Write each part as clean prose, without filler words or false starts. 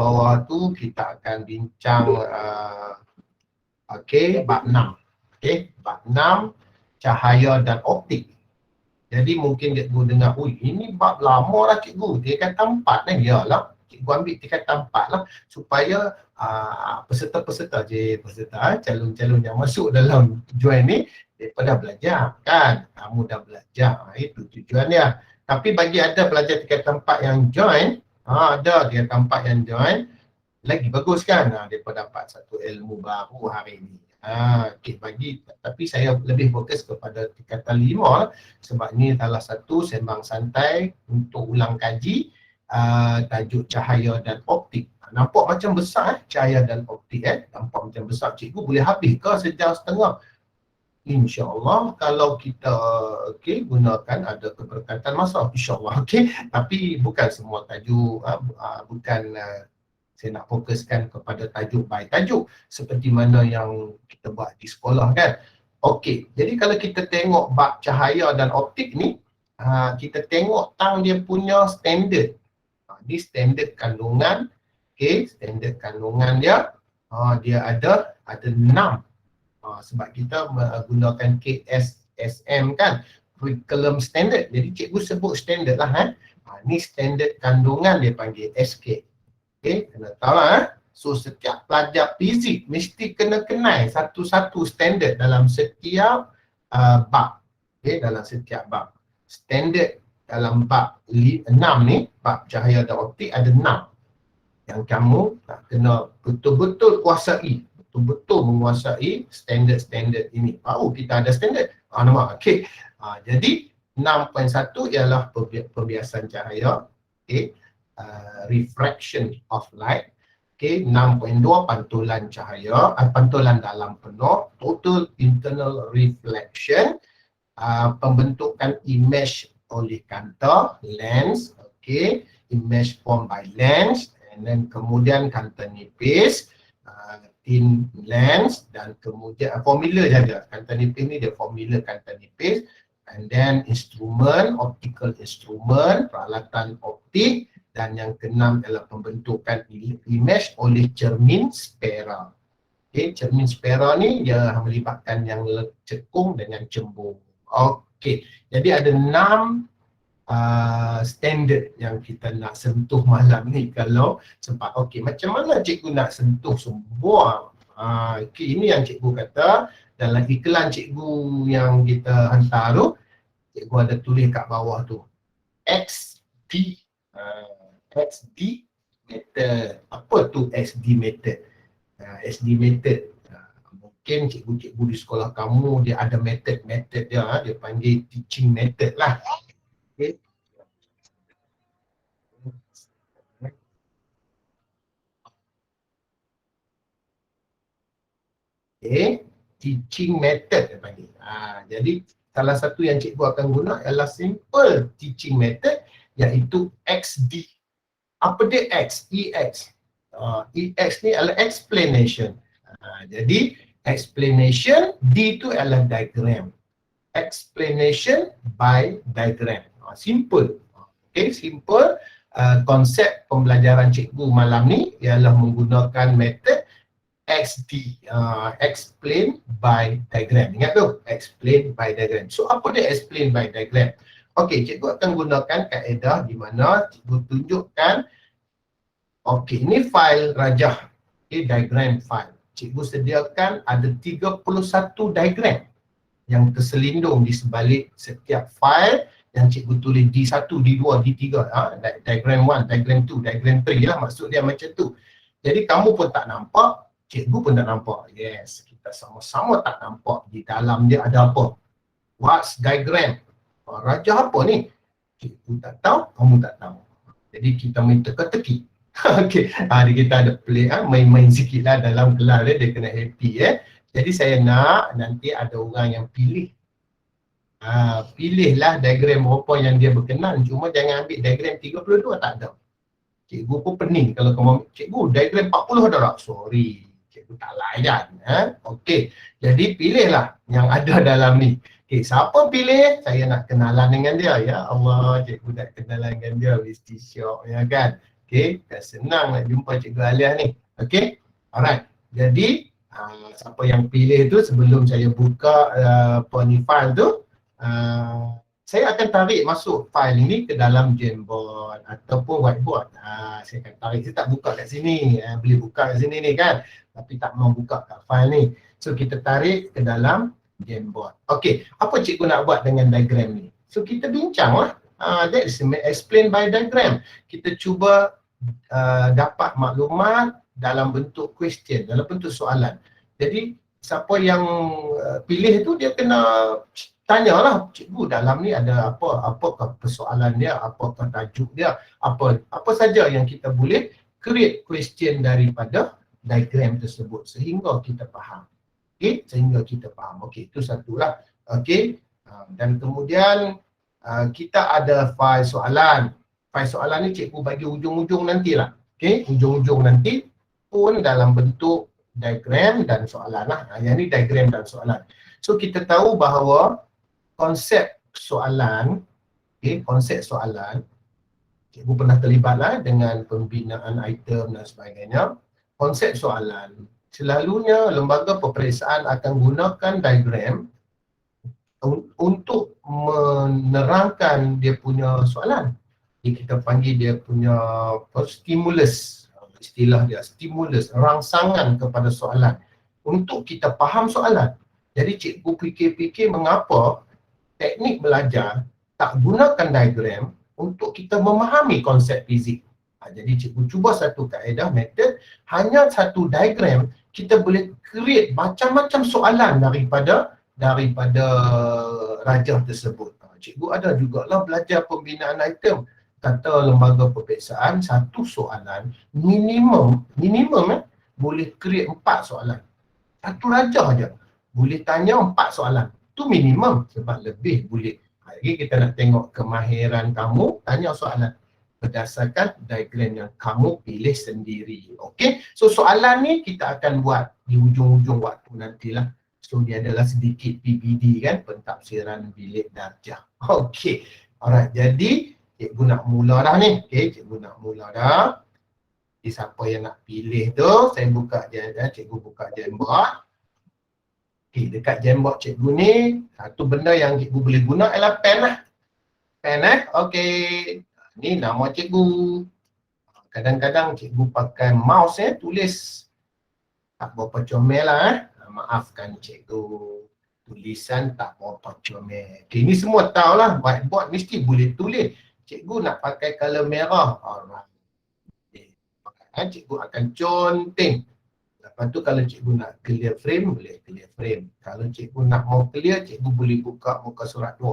bawah tu kita akan bincang bab 6. Bab 6 cahaya dan optik. Jadi mungkin cikgu dengar, ui ini bab lama lah cikgu, tingkatan 4 ni. Yalah, cikgu ambil tingkatan 4 lah supaya peserta-peserta calon-calon yang masuk dalam join ni daripada belajar kan. Kamu dah belajar, itu tujuannya. Tapi bagi ada pelajar tingkatan 4 yang join, ada tingkatan 4 yang join, lagi bagus kan, daripada dapat satu ilmu baru hari ini. Tapi saya lebih fokus kepada tingkatan 5 sebab ni salah satu sembang santai untuk ulang kaji tajuk cahaya dan optik. Nampak macam besar cahaya dan optik nampak macam besar. Cikgu boleh habis ke sejam setengah? InsyaAllah kalau kita gunakan ada keberkatan masa, insyaAllah. Tapi bukan semua tajuk, bukan saya nak fokuskan kepada tajuk by tajuk seperti mana yang kita buat di sekolah kan. Jadi kalau kita tengok bab cahaya dan optik ni, kita tengok tang dia punya standard. Ni standard kandungan. Standard kandungan dia, dia ada 6. Sebab kita menggunakan KSSM kan, curriculum standard. Jadi cikgu sebut standard lah. Ni standard kandungan dia panggil SK. Kena tahu lah. So setiap pelajar fizik mesti kena kenal satu-satu standard dalam setiap bab. Dalam setiap bab. Standard dalam bab 6 ni, bab cahaya dan optik ada 6. Yang kamu nak kena betul-betul kuasai. Betul-betul menguasai standard-standard ini. Baru kita ada standard. Nama. Jadi 6.1 ialah pembiasan cahaya. Refraction of light. 6.2 pantulan cahaya, pantulan dalam penuh, total internal reflection, pembentukan image oleh kanta, lens, image formed by lens, and then kemudian kanta nipis, thin lens, dan kemudian formula jaga. Kanta nipis ni dia formula kanta nipis, and then instrument, optical instrument, peralatan optik. Dan yang keenam adalah pembentukan image oleh cermin spera. Cermin spera ni dia melibatkan yang cekung dengan cembung. Jadi ada 6 standard yang kita nak sentuh malam ni kalau sempat. Macam mana cikgu nak sentuh semua? Ini yang cikgu kata dalam iklan cikgu yang kita hantar tu, cikgu ada tulis kat bawah tu, XD. XD method. Apa tu XD method? XD method. Mungkin cikgu-cikgu di sekolah kamu dia ada method dia, dia panggil teaching method lah. Teaching method dia panggil. Jadi salah satu yang cikgu akan guna adalah simple teaching method iaitu XD. Apa dia X? EX. EX ni adalah explanation. Jadi explanation, D tu adalah diagram. Explanation by diagram. Simple. Simple. Konsep pembelajaran cikgu malam ni ialah menggunakan method XD. Explain by diagram. Ingat tu? Explain by diagram. So apa dia explain by diagram? Cikgu akan gunakan kaedah di mana cikgu tunjukkan, ini file rajah, diagram file. Cikgu sediakan ada 31 diagram yang terselindung di sebalik setiap file yang cikgu tulis D1, D2, D3. Diagram 1, diagram 2, diagram 3 lah, maksud dia macam tu. Jadi kamu pun tak nampak, cikgu pun tak nampak. Yes, kita sama-sama tak nampak di dalam dia ada apa. What's diagram? Rajah apa ni? Cikgu tak tahu, kamu tak tahu. Jadi kita main teka-teki. Kita ada play, main-main sikit lah dalam kelas dia kena happy. Jadi saya nak nanti ada orang yang pilih. Pilihlah diagram apa yang dia berkenan. Cuma jangan ambil diagram 32, tak ada. Cikgu pun pening kalau kamu, cikgu diagram 40 ada tak? Sorry, cikgu tak layan. Jadi pilihlah yang ada dalam ni. Siapa pilih, saya nak kenalan dengan dia. Ya Allah, cikgu nak kenalan dengan dia, mesti syok, ya kan? Okay, kan senang nak jumpa Cikgu Alia ni. Okay, alright. Jadi, siapa yang pilih tu sebelum saya buka file tu, saya akan tarik masuk file ini ke dalam Jamboard ataupun whiteboard. Saya akan tarik, saya tak buka kat sini. Boleh buka kat sini ni kan, tapi tak mau buka kat file ni. So kita tarik ke dalam Jamboard. Okay, apa cikgu nak buat dengan diagram ni? So kita bincang lah. That is explain by diagram. Kita cuba dapat maklumat dalam bentuk question, dalam bentuk soalan. Jadi siapa yang pilih tu dia kena tanyalah, cikgu dalam ni ada apa, apakah persoalan dia, apakah tajuk dia, apa saja yang kita boleh create question daripada diagram tersebut sehingga kita faham. Okey, sehingga kita faham. Okey, itu satulah. Okey, dan kemudian kita ada file soalan. File soalan ni cikgu bagi ujung-ujung nantilah. Okey, ujung-ujung nanti pun dalam bentuk diagram dan soalan lah. Yang ni diagram dan soalan. So kita tahu bahawa konsep soalan, konsep soalan, cikgu pernah terlibat lah dengan pembinaan item dan sebagainya. Konsep soalan, selalunya lembaga peperiksaan akan gunakan diagram untuk menerangkan dia punya soalan. Jadi kita panggil dia punya stimulus. Istilah dia stimulus, rangsangan kepada soalan untuk kita faham soalan. Jadi cikgu fikir-fikir mengapa teknik belajar tak gunakan diagram untuk kita memahami konsep fizik. Jadi cikgu cuba satu kaedah metod, hanya satu diagram kita boleh create macam-macam soalan daripada rajah tersebut. Cikgu ada jugalah belajar pembinaan item. Kata lembaga peperiksaan, satu soalan minimum boleh create 4 soalan. Satu rajah aja boleh tanya 4 soalan. Itu minimum, sebab lebih boleh. Lagi kita nak tengok kemahiran kamu tanya soalan berdasarkan diagram yang kamu pilih sendiri. Okey, so soalan ni kita akan buat di ujung-ujung waktu nantilah. So dia adalah sedikit PBD kan, pentafsiran bilik darjah. Okey, alright, jadi cikgu nak mula dah ni. Okey, cikgu nak mula dah. Jadi siapa yang nak pilih tu, saya buka je, cikgu buka Jamboard. Okey, dekat Jamboard cikgu ni, satu benda yang cikgu boleh guna ialah pen lah. Pen okey. Ni nama cikgu. Kadang-kadang cikgu pakai mouse tulis. Tak berapa comel lah maafkan cikgu. Tulisan tak berapa comel. Okey, ni semua tahulah, whiteboard mesti boleh tulis. Cikgu nak pakai color merah. Alright. Cikgu akan conteng. Lepas tu kalau cikgu nak clear frame, boleh clear frame. Kalau cikgu nak mau clear, cikgu boleh buka muka surat 2.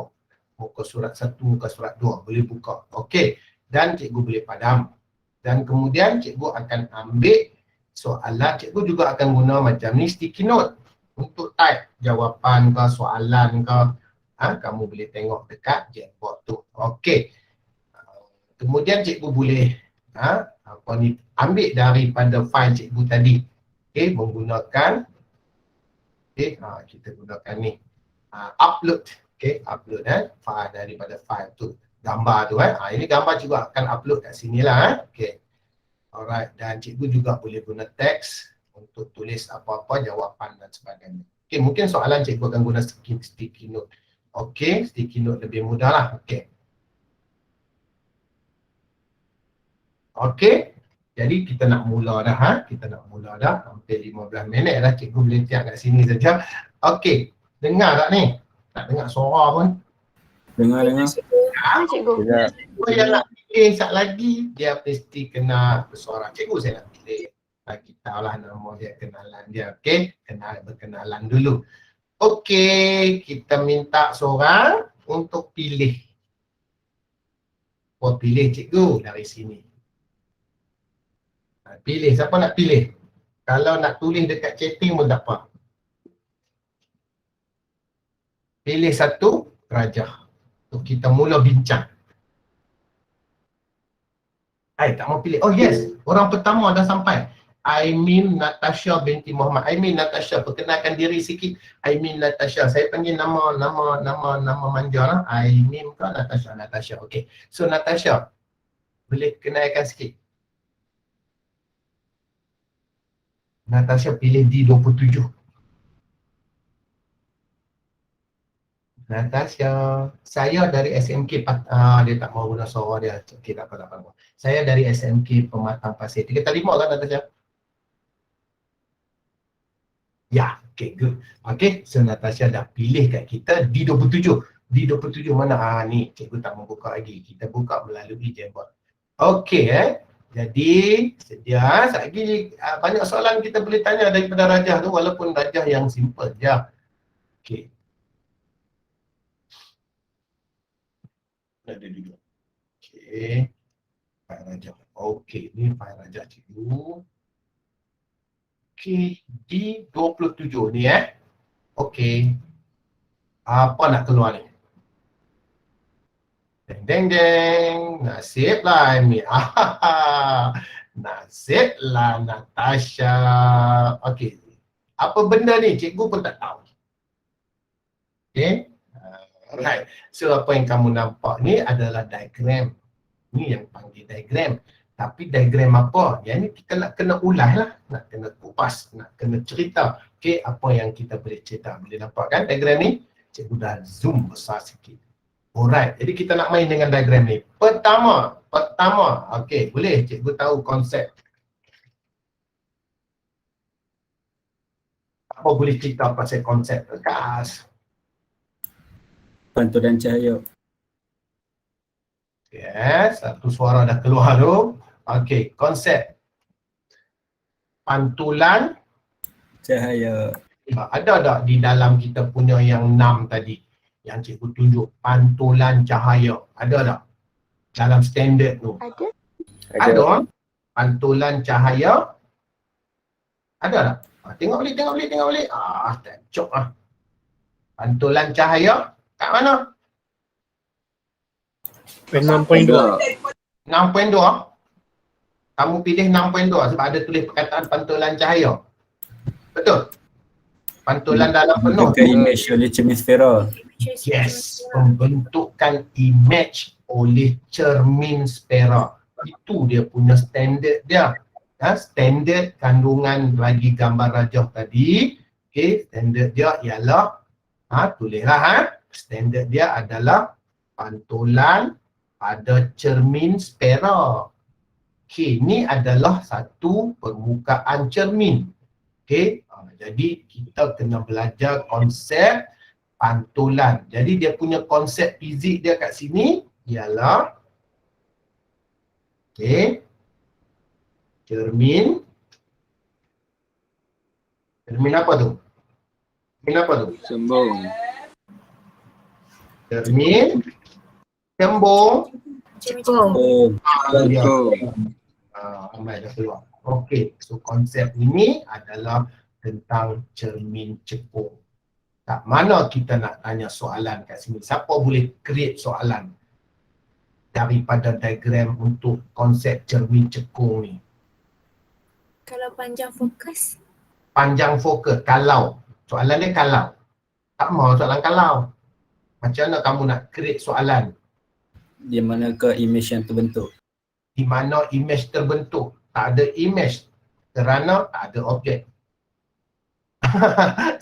Muka surat 1, muka surat 2. Boleh buka. Okey. Dan cikgu boleh padam. Dan kemudian cikgu akan ambil soalan. Cikgu juga akan guna macam ni sticky note. Untuk type jawapan ke, soalan ke. Kamu boleh tengok dekat Jamboard tu. Okey. Kemudian cikgu boleh ambil daripada file cikgu tadi. Okey, menggunakan kita gunakan ni upload. Okey, upload file daripada file tu. Gambar tu ini gambar juga akan upload kat sini lah. Okey. Alright, dan cikgu juga boleh guna teks untuk tulis apa-apa jawapan dan sebagainya. Okey, mungkin soalan cikgu akan guna sticky note. Okey, sticky note lebih mudah lah. Okey. Okey, jadi kita nak mula dah. Kita nak mula dah. Hampir 15 minit dah, cikgu boleh tiap kat sini saja. Okey, dengar tak ni? Tak dengar suara pun? Dengar. Cikgu. Cikgu yang nak pilih sat lagi, dia mesti kena bersuara. Cikgu saya nak pilih. Bagi tahulah nama dia, kenalan dia. Okey, berkenalan dulu. Okey, kita minta seorang untuk pilih. Pilih cikgu dari sini. Pilih, siapa nak pilih? Kalau nak tulis dekat chatting pun tak apa. Pilih satu rajah. Untuk kita mula bincang. Tak mau pilih. Oh yes, orang pertama dah sampai. Aimin Natasha binti Muhammad. Aimin Natasha, perkenalkan diri sikit. Aimin Natasha. Saya panggil nama manja lah. Aimin ke Natasha? Natasha. Okey. So Natasha, boleh kenalkan sikit. Natasha pilih D27. Natasha, saya dari SMK, dia tak mau guna suara dia. Okey, tak apa. Saya dari SMK Pematang Pasir. 3 kali 5 kan Natasha? Ya, okay, good. Okay, so Natasha dah pilih kat kita D27. D27 mana? Ni, cikgu tak mau buka lagi. Kita buka melalui Jamboard. Okay, jadi, sedia. Lagi banyak soalan kita boleh tanya daripada Rajah tu, walaupun Rajah yang simple je. Okay. Ada dulu. Okay. File Rajah. Okay, ni file Rajah cikgu. Okay, D27 ni Okay. Apa nak keluar ni? Deng. Nasiblah ni. Nasiblah Natasha. Okey. Apa benda ni? Cikgu pun tak tahu. Okey. Alright. So apa yang kamu nampak ni adalah diagram. Ni yang panggil diagram. Tapi diagram apa? Yang ni kita nak kena ulas lah. Nak kena kupas. Nak kena cerita. Okey, apa yang kita boleh cerita. Boleh nampak kan diagram ni? Cikgu dah zoom besar sikit. Alright, jadi kita nak main dengan diagram ni. Pertama, okey, boleh cikgu tahu konsep. Apa boleh cerita pasal konsep? Kas. Pantulan cahaya. Yes, satu suara dah keluar tu. Okey, konsep pantulan Cahaya. Ada tak di dalam kita punya yang 6 tadi? Yang cikgu tunjuk, pantulan cahaya. Ada tak? Dalam standard tu. Ada. Pantulan cahaya. Ada tak? Tengok balik. Tak cok lah. Pantulan cahaya. Kat mana? 6.2. 6.2. Kamu pilih 6.2 sebab ada tulis perkataan pantulan cahaya. Betul? Pantulan dalam penuh. Pembentukan image oleh cermin sfera. Yes, pembentukan image oleh cermin sfera. Itu dia punya standard dia. Standard kandungan bagi gambar rajah tadi. Okay, standard dia ialah tulislah standard dia adalah pantulan pada cermin sfera. Okay, ini adalah satu permukaan cermin. Okay, jadi kita kena belajar konsep pantulan. Jadi dia punya konsep fizik dia kat sini ialah cermin. Cermin apa tu? Sembung. Cermin cembung. Oh, Amai dah keluar. Okey, so konsep ini adalah tentang cermin cekung. Tak mana kita nak tanya soalan kat sini? Siapa boleh create soalan daripada diagram untuk konsep cermin cekung ni? Kalau panjang fokus? Panjang fokus, kalau. Soalan dia kalau. Tak mau soalan kalau. Macam mana kamu nak create soalan? di manakah image yang terbentuk? Di mana image terbentuk? Tak ada image kerana tak ada objek.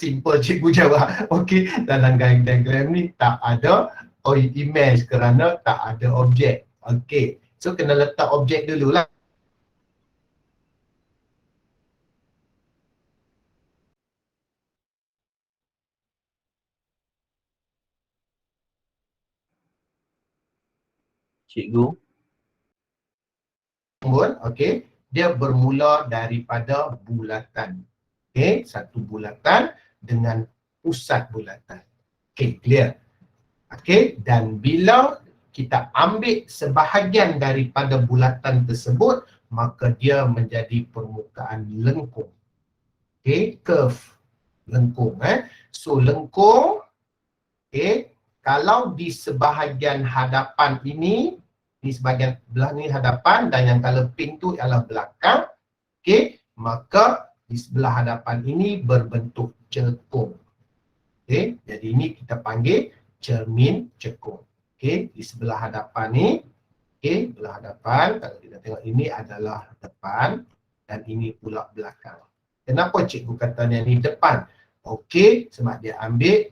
Simple cikgu jawab. Okey, dalam diagram ni tak ada image kerana tak ada objek. Okey, so kena letak objek dululah. Cikgu. Okey, dia bermula daripada bulatan. Okey, satu bulatan dengan pusat bulatan. Okey, clear. Okey, dan bila kita ambil sebahagian daripada bulatan tersebut, maka dia menjadi permukaan lengkung. Okey, curve lengkung. So lengkung, okey, kalau di sebahagian hadapan ini, di sebahagian belah ni hadapan dan yang color pink tu ialah belakang, okey, maka di sebelah hadapan ini berbentuk cekung. Okey, jadi ini kita panggil cermin cekung. Okey, di sebelah hadapan ni, okey, belah hadapan kalau kita tengok ini adalah depan dan ini pula belakang. Kenapa cikgu kata yang ni depan? Okey, sebab dia ambil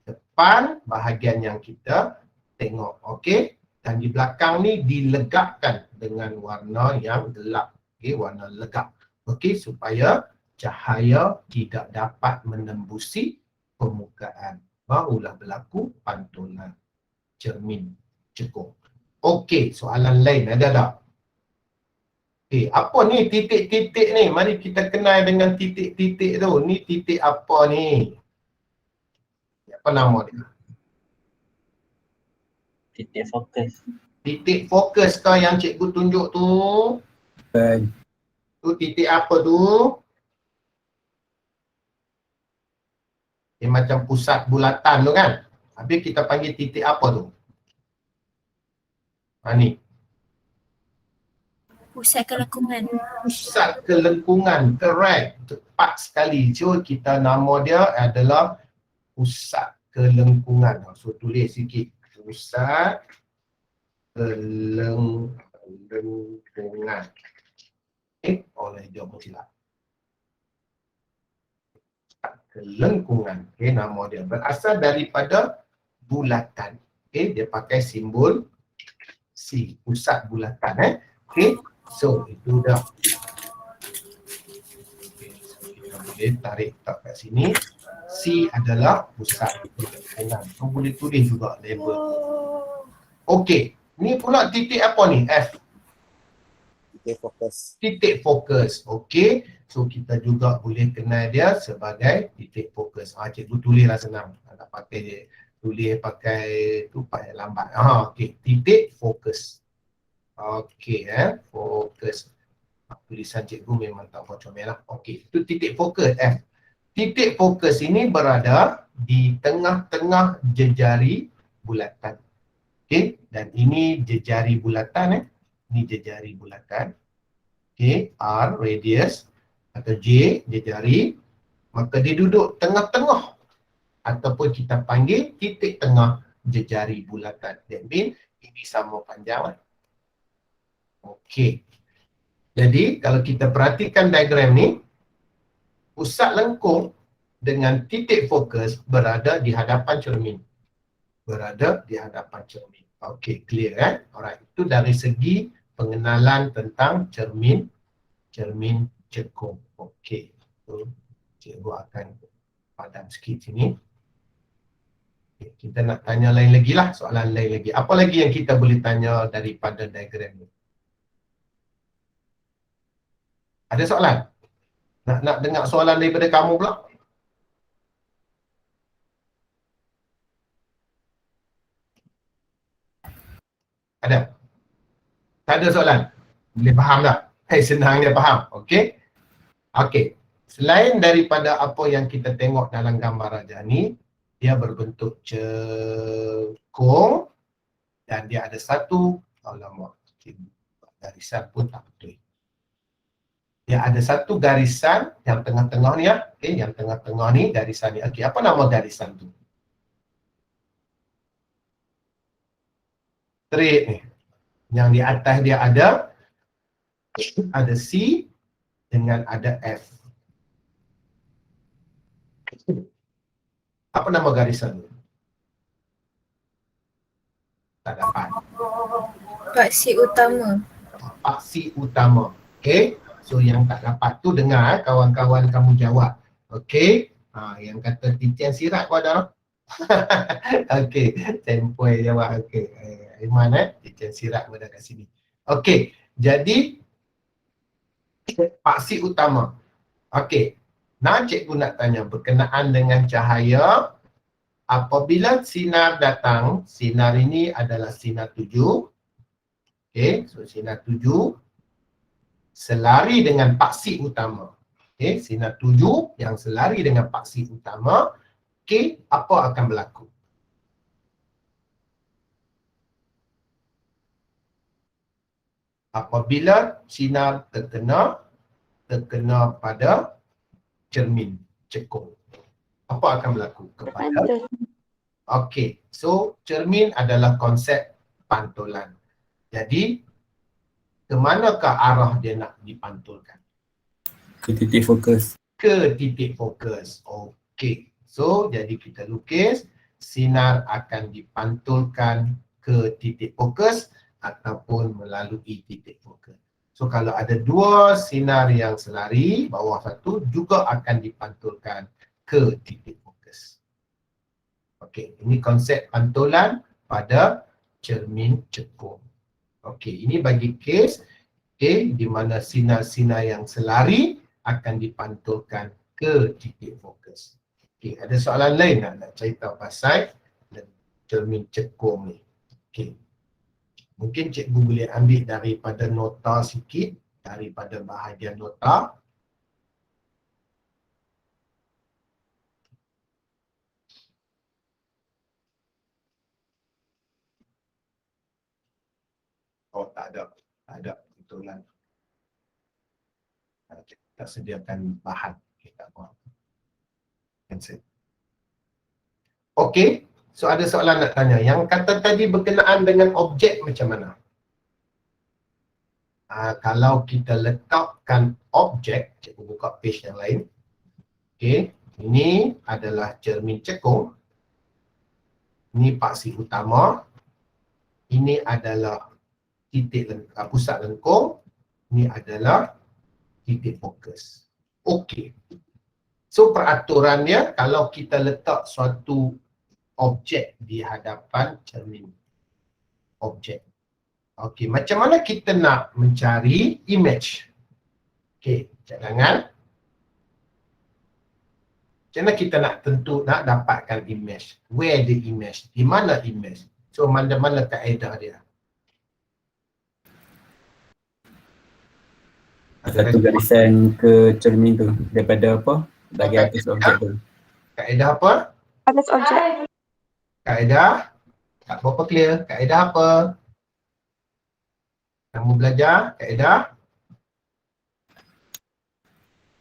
depan bahagian yang kita tengok. Okey, dan di belakang ni dilegapkan dengan warna yang gelap. Okey, warna legap. Okey, supaya cahaya tidak dapat menembusi permukaan. Barulah berlaku pantulan cermin cekung. Okey, soalan lain ada tak? Okey, apa ni titik-titik ni? Mari kita kenal dengan titik-titik tu. Ni titik apa ni? Apa nama dia? Titik fokus. Titik fokus kah yang cikgu tunjuk tu? Bukan. Tu titik apa tu? Dia macam pusat bulatan tu kan? Habis kita panggil titik apa tu? Ha ni. Pusat kelengkungan. Pusat kelengkungan. Correct. Tepat sekali. So kita nama dia adalah pusat kelengkungan. So tulis sikit. Pusat kelengkungan. Oleh dia bersilap. Kelengkungan. Nama dia berasal daripada bulatan. Dia pakai simbol C, pusat bulatan. So itu dah. So, kita boleh tarik tak kat sini. C adalah pusat kelengkungan. So boleh tulis juga label. Okey, ni pula titik apa ni? F. Titik fokus. Titik fokus. Okey. So kita juga boleh kenal dia sebagai titik fokus. Cikgu tulislah senang. Tak pakai je. Tulis pakai tu pakai lambat. Okey, titik fokus. Okey, fokus. Tulisan cikgu memang tak comel lah. Okey, itu titik fokus F. Titik fokus ini berada di tengah-tengah jejari bulatan. Okey, dan ini jejari bulatan. Ini jejari bulatan. Okey, R radius atau J jejari, maka dia duduk tengah-tengah ataupun kita panggil titik tengah jejari bulatan. That means ini sama panjang. Okey. Jadi kalau kita perhatikan diagram ni, pusat lengkung dengan titik fokus berada di hadapan cermin. Berada di hadapan cermin. Okey, clear Alright, itu dari segi pengenalan tentang cermin cekung. Okey. So, cikgu akan padam sikit sini. Okay, kita nak tanya lain lagi lah, soalan lain lagi. Apa lagi yang kita boleh tanya daripada diagram ni? Ada soalan? Nak dengar soalan daripada kamu pula? Ada? Tak ada soalan? Boleh faham tak? Senang dia faham. Okey? Okey. Selain daripada apa yang kita tengok dalam gambar raja ni, dia berbentuk cekung dan dia ada satu, alamak, garisan pun tak betul. Dia ada satu garisan yang tengah-tengah ni okey, yang tengah-tengah ni garisan ni. Okey, apa nama garisan tu? Straight ni. Yang di atas dia ada C dengan ada F. Apa nama garisan tu? Tak dapat. Paksi utama. Paksi utama. Okey. So yang tak dapat tu dengar kawan-kawan kamu jawab. Okey. Yang kata titian sirat kau ada. Okey. Tempoi jawab. Okey. Iman titian sirat ada kat sini. Okey. Jadi paksi utama. Okey. Nah, cikgu nak tanya berkenaan dengan cahaya. Apabila sinar datang, sinar ini adalah sinar tuju. Okey, so sinar tuju selari dengan paksi utama. Okey, sinar tuju yang selari dengan paksi utama. Okey, apa akan berlaku? Apabila sinar terkena pada cermin cekung, apa akan berlaku kepada? Okey, so cermin adalah konsep pantulan. Jadi ke manakah arah dia nak dipantulkan? Ke titik fokus. ke titik fokus. Okey. So, jadi kita lukis sinar akan dipantulkan ke titik fokus ataupun melalui titik fokus. So, kalau ada dua sinar yang selari, bawah satu juga akan dipantulkan ke titik fokus. Okey, ini konsep pantulan pada cermin cekung. Okey, ini bagi kes di mana sinar-sinar yang selari akan dipantulkan ke titik fokus. Okey, ada soalan lain nak cerita pasal cermin cekung ni? Okey. Mungkin cikgu boleh ambil daripada nota sikit, daripada bahagian nota. Oh, tak ada. Tak ada. Kebetulan. Kita sediakan bahan. Kita buat. Cancel. Okey. So ada soalan nak tanya. Yang kata tadi berkenaan dengan objek macam mana? Kalau kita letakkan objek, cikgu buka page yang lain. Okey. Ini adalah cermin cekung. Ini paksi utama. Ini adalah pusat lengkung. Ini adalah titik fokus. Okey. So peraturannya kalau kita letak suatu objek di hadapan cermin objek. Okey, macam mana kita nak mencari image? Okey, cadangan. Macam mana kita nak dapatkan image? Where the image? Di mana image? So mana-mana kaedah dia? Satu garisan ke cermin tu daripada apa? Bahagian atas objek tu. Kaedah apa? Atas objek. Kaedah? Tak berapa clear. Kaedah apa? Kamu belajar kaedah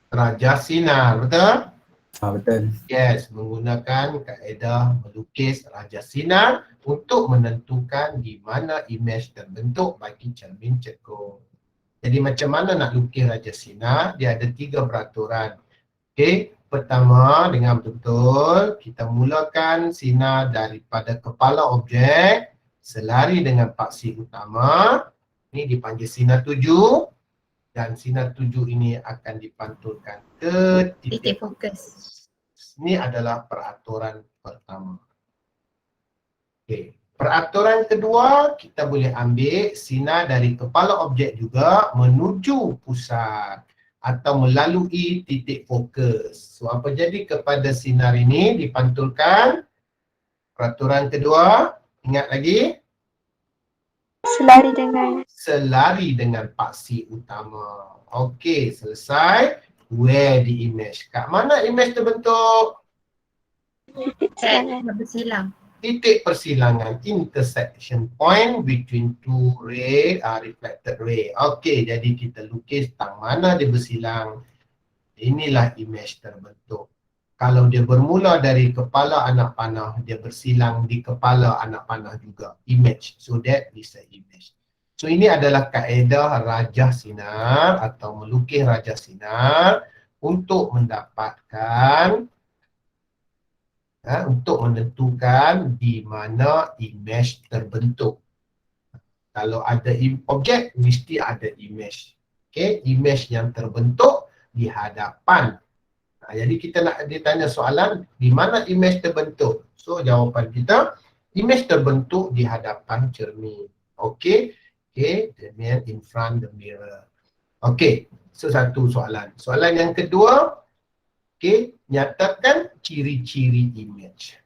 rajah sinar, betul? Betul. Yes, menggunakan kaedah melukis rajah sinar untuk menentukan di mana imej terbentuk bagi cermin cekung. Jadi macam mana nak lukis rajah sinar? Dia ada 3 peraturan. Okey, pertama dengan betul kita mulakan sinar daripada kepala objek selari dengan paksi utama. Ini dipanggil sinar 7 dan sinar 7 ini akan dipantulkan ke titik Titik fokus. Ini adalah peraturan pertama. Okey. Peraturan kedua, kita boleh ambil sinar dari kepala objek juga menuju pusat atau melalui titik fokus. So apa jadi kepada sinar ini dipantulkan? Peraturan kedua, ingat lagi? Selari dengan paksi utama. Okey, selesai. Where the image? Kat mana image terbentuk? Bersilang. Titik persilangan, intersection point between two ray, reflected ray. Okey, jadi kita lukis tang mana dia bersilang. Inilah image terbentuk. Kalau dia bermula dari kepala anak panah, dia bersilang di kepala anak panah juga. Image. So that is the image. So ini adalah kaedah rajah sinar atau melukis rajah sinar untuk mendapatkan untuk menentukan di mana image terbentuk. Kalau ada objek, mesti ada image. Okay, image yang terbentuk di hadapan. Jadi kita nak ditanya soalan, di mana image terbentuk? So jawapan kita, image terbentuk di hadapan cermin. Okay, the man in front the mirror. Okay, so satu soalan. Soalan yang kedua, okay, nyatakan ciri-ciri image.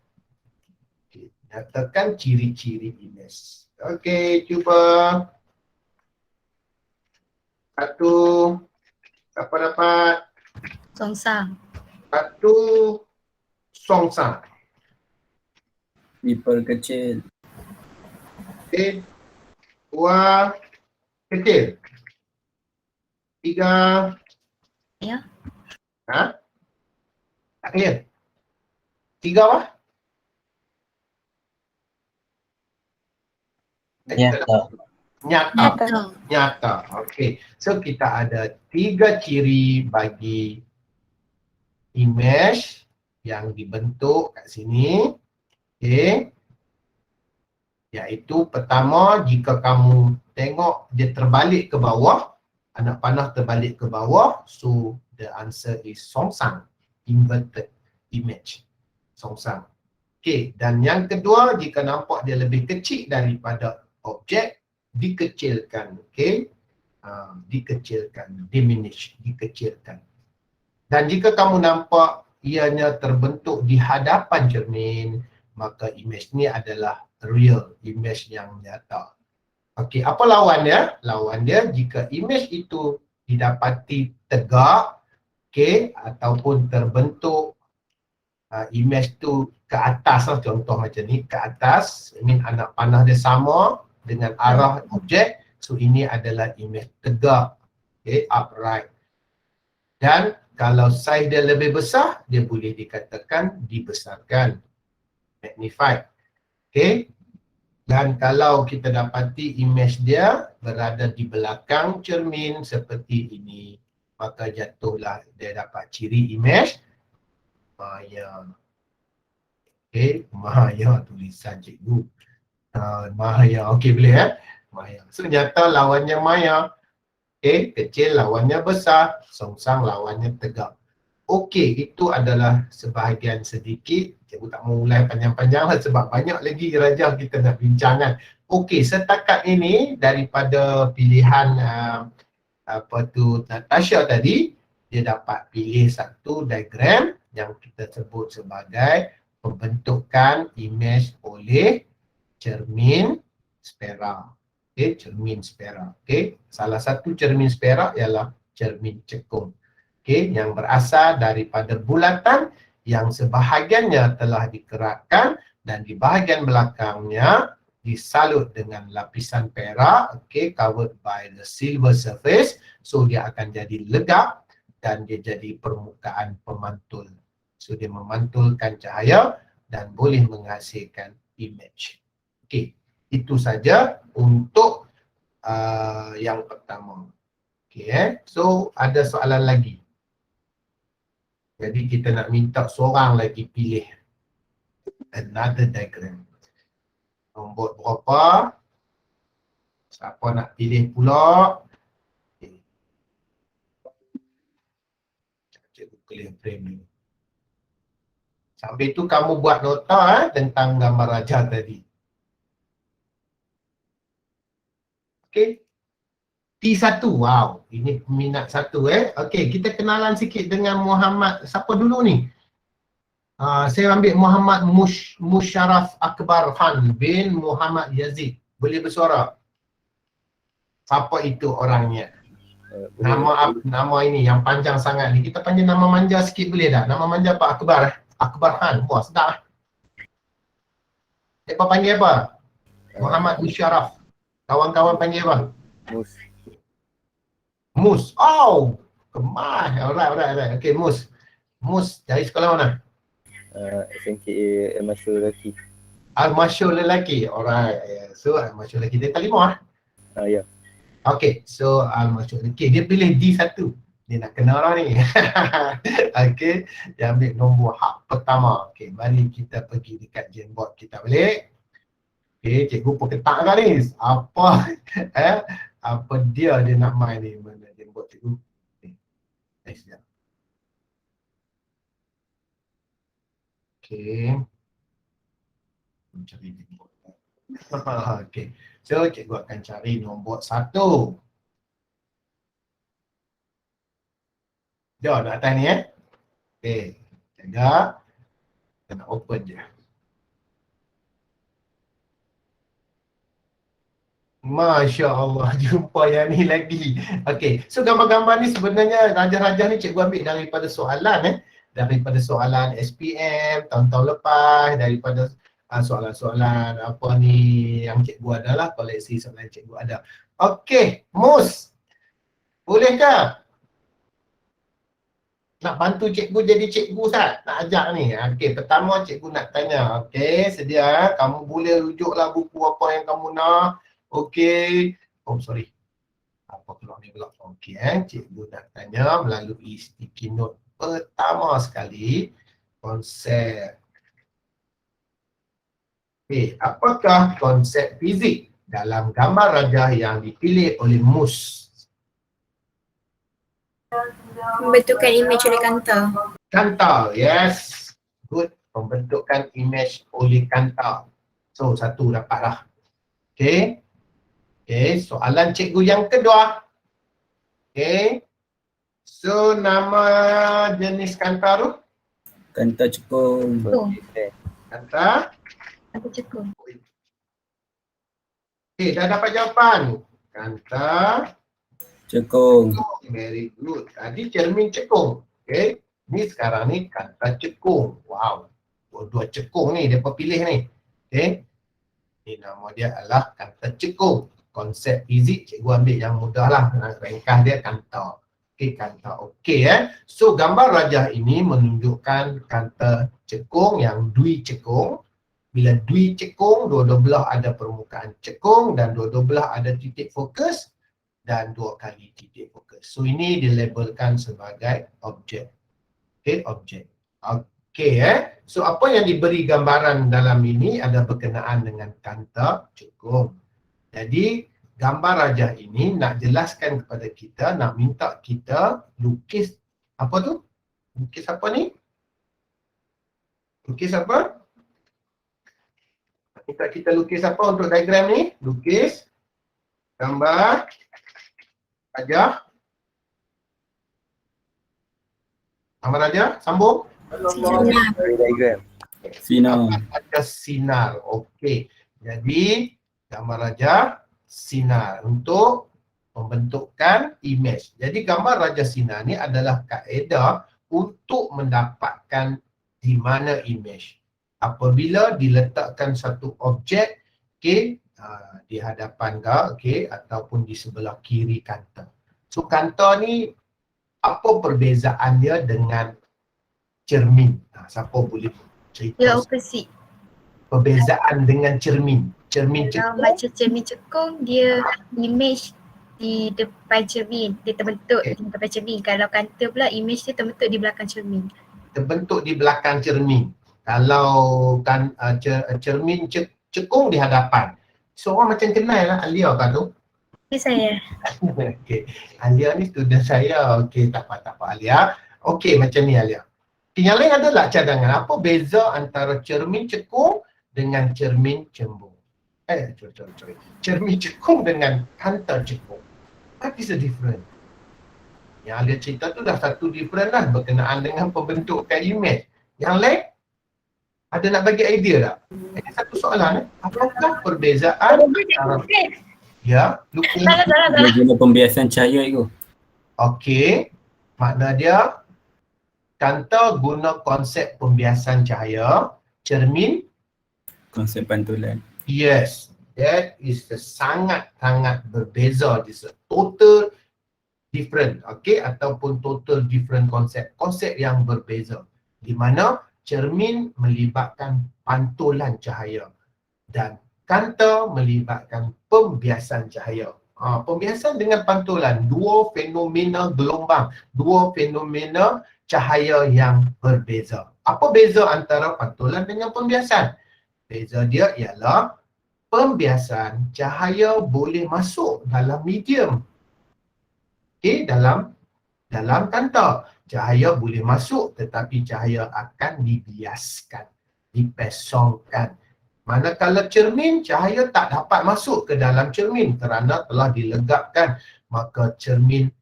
Okay, nyatakan ciri-ciri image. Okay, cuba. Satu. Siapa dapat? Songsang. Satu. Songsang. Nipple kecil. Okay. Dua. Kecil. Tiga. Ya. Ha? Tak clear. Tiga apa? Ya, tak. Nyata. Nyata. Nyata. Okey. So kita ada 3 ciri bagi image yang dibentuk kat sini. Okey. Iaitu pertama, jika kamu tengok dia terbalik ke bawah, anak panah terbalik ke bawah, so the answer is songsang, inverted image. Songsang. Okey, dan yang kedua, jika nampak dia lebih kecil daripada objek, dikecilkan. Okey. Dikecilkan, diminish, dikecilkan. Dan jika kamu nampak ianya terbentuk di hadapan cermin, maka image ni adalah real, image yang nyata. Okey, apa lawan dia? Lawan dia, jika image itu didapati tegak, okey, ataupun terbentuk image tu ke atas lah, contoh macam ni, ke atas, I mean anak panah dia sama dengan arah objek, so ini adalah image tegak, okey, upright. Dan kalau saiz dia lebih besar, dia boleh dikatakan dibesarkan, magnified. Okey. Dan kalau kita dapati image dia berada di belakang cermin seperti ini, maka jatuhlah dia dapat ciri image maya. Okey, maya tulisan cikgu. Maya, okey boleh maya. So nyata lawannya maya. Okey, kecil lawannya besar, songsang lawannya tegak. Okey, itu adalah sebahagian sedikit. Cikgu tak mau ulas panjang-panjang lah sebab banyak lagi rajah kita nak bincangkan. Okey, setakat ini daripada pilihan Natasha tadi, dia dapat pilih satu diagram yang kita sebut sebagai pembentukan image oleh cermin spera. Okey, cermin spera. Okey, salah satu cermin spera ialah cermin cekung. Okey, yang berasal daripada bulatan yang sebahagiannya telah dikeratkan dan di bahagian belakangnya disalut dengan lapisan perak, okey, covered by the silver surface, so dia akan jadi legap dan dia jadi permukaan pemantul. So dia memantulkan cahaya dan boleh menghasilkan image. Okey, itu saja untuk yang pertama. Okey, so ada soalan lagi. Jadi kita nak minta seorang lagi pilih another diagram. Nombor berapa? Siapa nak pilih pula? Okay. Cikgu clear frame ni. Sambil tu kamu buat nota tentang gambar raja tadi. Okey. T1, wow, ini peminat satu Okey, kita kenalan sikit dengan Muhammad, siapa dulu ni? Saya ambil Muhammad Musharraf Akbar Khan bin Muhammad Yazid. Boleh bersuara? Siapa itu orangnya? Nama ini yang panjang sangat ni. Kita panggil nama manja sikit boleh tak? Nama manja Pak Akbar Akbar Khan. Wah, sedap. Siapa panggil apa? Muhammad Musharraf. Kawan-kawan panggil apa? Mus. Oh, kemas. Alright. Okay, Mus. Mus dari sekolah mana? SMKA Al-Masyur Lelaki. Al-Masyur Lelaki. Alright. So Al-Masyur Lelaki dia terima Ya. Okay, so Al-Masyur Lelaki dia pilih D1. Dia nak kena orang ni. Okay, dia ambil nombor hak pertama. Okay, mari kita pergi dekat Jamboard kita balik. Okay, cikgu pun ketak kan ni. Apa apa dia nak main ni? Mana Jamboard cikgu? Sekejap. Okay. Mencari nombor. Okay. So cikgu akan cari nombor 1. Jom nak atas ni Okay. Jaga. Kita nak open je. Masya Allah, jumpa yang ni lagi. Okay. So gambar-gambar ni sebenarnya raja-raja ni cikgu ambil daripada soalan daripada soalan SPM tahun-tahun lepas, daripada soalan-soalan apa ni yang cikgu ada lah, koleksi soalan cikgu ada. Okey, Mus, bolehkah nak bantu cikgu jadi cikgu Ustaz? Nak ajak ni. Okey, pertama cikgu nak tanya. Okey, sedia kamu boleh rujuklah buku apa yang kamu nak. Okey, Oh, sorry. Apa keluar ni pula? Okey, cikgu nak tanya melalui sticky note pertama sekali, konsep. Okey, apakah konsep fizik dalam gambar rajah yang dipilih oleh Mus? Pembentukan image oleh Kantor. Kantor, yes. Good. Pembentukan image oleh Kantor. So, satu dapatlah. Okey. Okey, soalan cikgu yang kedua. Okey. So, nama jenis kantor tu? Kantor cekung. Cekung. Kantor. Kantor cekung. Okey, dah dapat jawapan. Kantor. Cekung. Very good. Tadi cermin cekung. Okey. Ni sekarang ni kantor cekung. Wow. Dua cekung ni, dia pilih ni. Okey. Ni nama dia adalah kantor cekung. Konsep fizik cikgu ambil yang mudah lah. Ringkas dia kantor. Okey, kantor. Okey So, gambar rajah ini menunjukkan kantor cekung yang dui cekung. Bila dui cekung, dua-dua belah ada permukaan cekung dan dua-dua belah ada titik fokus dan dua kali titik fokus. So, ini dilabelkan sebagai objek. Okey, objek. Okey So, apa yang diberi gambaran dalam ini ada berkenaan dengan kantor cekung. Jadi, gambar rajah ini nak jelaskan kepada kita, nak minta kita lukis apa tu? Lukis apa ni? Lukis apa? Minta kita lukis apa untuk diagram ni? Lukis gambar rajah. Gambar rajah, sambung. Sinar. Diagram. Sinar. Ada sinar. Okey. Jadi gambar rajah sinar untuk pembentukan image. Jadi gambar rajah sinar ni adalah kaedah untuk mendapatkan di mana image. Apabila diletakkan satu objek di hadapan ataupun di sebelah kiri kantor. So kantor ni apa perbezaan dia dengan cermin? Siapa boleh cerita? Dia opposite. Perbezaan dengan cermin. Cermin Kalau cekung macam cermin cekung, dia image di depan cermin. Dia terbentuk di depan cermin. Kalau kantor pula, image dia terbentuk di belakang cermin. terbentuk di belakang cermin. Kalau kan cermin cekung di hadapan. So orang macam kenal lah Alia kan tu. Ini saya. Okey. Alia ni student saya. Okey, tak apa Alia. Okey, macam ni Alia. Okay, yang lain adalah cadangan. Apa beza antara cermin cekung dengan cermin cembung? Sorry. Cermin cekung dengan kantor cekung. What is the difference? Yang Alia cerita tu dah satu different lah berkenaan dengan pembentukan image. Yang lain, ada nak bagi idea tak? Ada satu soalan apakah perbezaan antara lukis? Salah. Dia guna pembiasan cahaya itu. Okey, makna dia kantor guna konsep pembiasan cahaya, cermin, Konsep pantulan. yes, that is sangat-sangat berbeza. It's a total different, ataupun total different konsep yang berbeza. Di mana cermin melibatkan pantulan cahaya dan kantor melibatkan pembiasan cahaya. Pembiasan dengan pantulan, dua fenomena gelombang, dua fenomena cahaya yang berbeza. Apa beza antara pantulan dengan pembiasan? Beza dia ialah pembiasan cahaya boleh masuk dalam medium. Dalam kantor. Cahaya boleh masuk tetapi cahaya akan dibiaskan, dipesongkan. Manakala cermin, cahaya tak dapat masuk ke dalam cermin kerana telah dilegapkan, maka cermin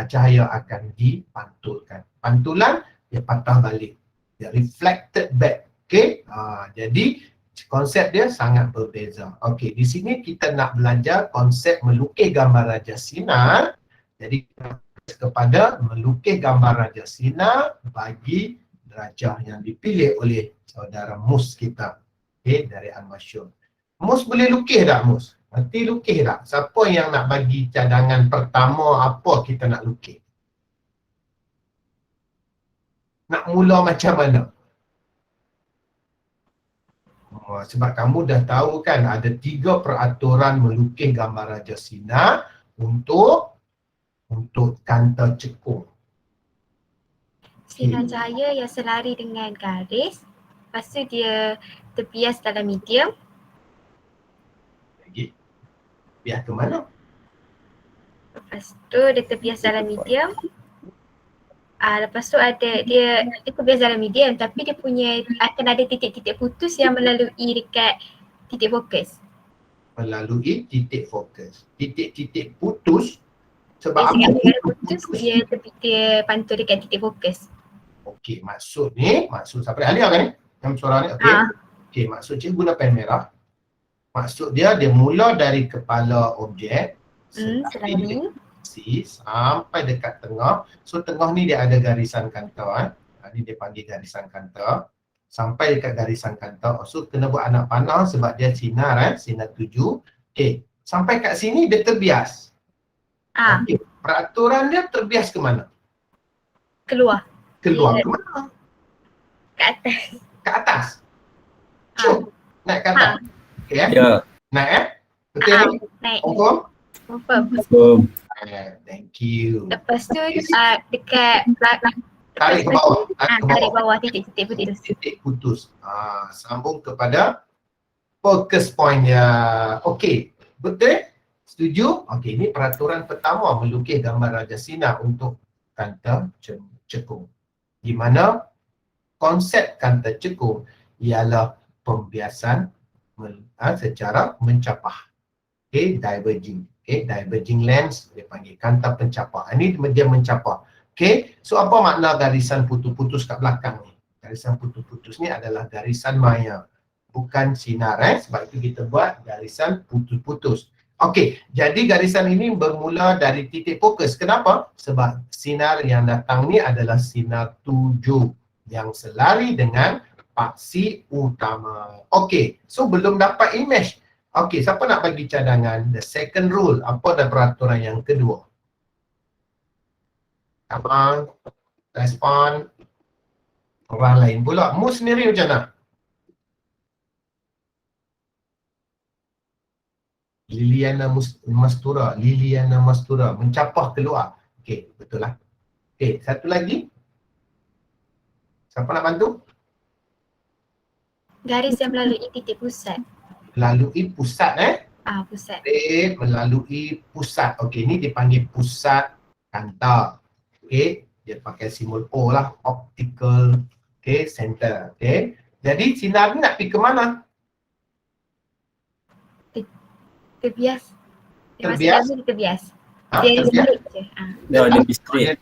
cahaya akan dipantulkan. Pantulan dia patah balik, dia reflected back. Jadi konsep dia sangat berbeza. Di sini kita nak belajar konsep melukis gambar rajah sinar. Jadi kepada melukis gambar rajah sinar bagi rajah yang dipilih oleh saudara Mus kita. Dari Al-Masyur. Mus boleh lukis tak Mus? Nanti lukis tak? Siapa yang nak bagi cadangan pertama apa kita nak lukis? Nak mula macam mana? Sebab kamu dah tahu kan ada 3 peraturan melukis gambar Raja Sinar untuk kanta cekung. Sinar cahaya yang selari dengan garis. Lepas tu dia terbias dalam medium. Lagi. Biar ke mana? Lepas tu dia terbias dalam medium. Lepas tu ada dia terbias dalam medium tapi dia punya akan ada titik-titik putus yang melalui dekat titik fokus. Melalui titik fokus. Titik-titik putus sebab apa? Sekali putus dia pantul dekat titik fokus. Okey, maksud siapa ni? Alia kan ni? Yang suara ni? Okey. Okey, maksud cikgu guna pen merah. Maksud dia mula dari kepala objek Selari. sampai dekat tengah. So tengah ni dia ada garisan kanta. Ni dia panggil garisan kanta. Sampai dekat garisan kanta. So kena buat anak panah sebab dia sinar sinar 7. Okey, sampai kat sini dia terbias. Okey, peraturan dia terbias ke mana? Keluar. Keluar Dia- ke mana? Kat atas. Ke atas. Cuk, naik ke atas. Okey Ya, Naik Betul ni? Naik. Confirm? Confirm. Thank you. Lepas tu dekat Tarik ke bawah. tarik bawah titik-titik putus. Titik putus. Sambung kepada focus point dia. Okey, betul? Setuju? Okey, ini peraturan pertama melukis gambar Raja Sinar untuk kanta cekung. Di mana konsep kanta cekung ialah pembiasan secara mencapah. Okey, diverging. Okey, diverging lens dia panggil kanta pencapah. Ini dia mencapah. Okey, so apa makna garisan putus-putus kat belakang ni? Garisan putus-putus ni adalah garisan maya, bukan sinar sebab itu kita buat garisan putus-putus. Okey, jadi garisan ini bermula dari titik fokus. Kenapa? Sebab sinar yang datang ni adalah sinar 7 yang selari dengan paksi utama. Okey, so belum dapat image. Okey, siapa nak bagi cadangan? The second rule, apa dah peraturan yang kedua? Come on, respon. Orang lain pula. Mu sendiri macam mana? Liliana Mastura mencapah keluar. Okey, betul lah. Okey, satu lagi. Siapa nak bantu? Garis yang melalui titik pusat. Melalui pusat Pusat. melalui pusat. Okey, ni dipanggil pusat kanta. Okey, dia pakai simbol O lah, optical, okey, center. Okey. Jadi sinar ni nak pergi ke mana? Terbias. Terbias? Terbias. Ha, Dia terbias? straight je. dia lebih straight.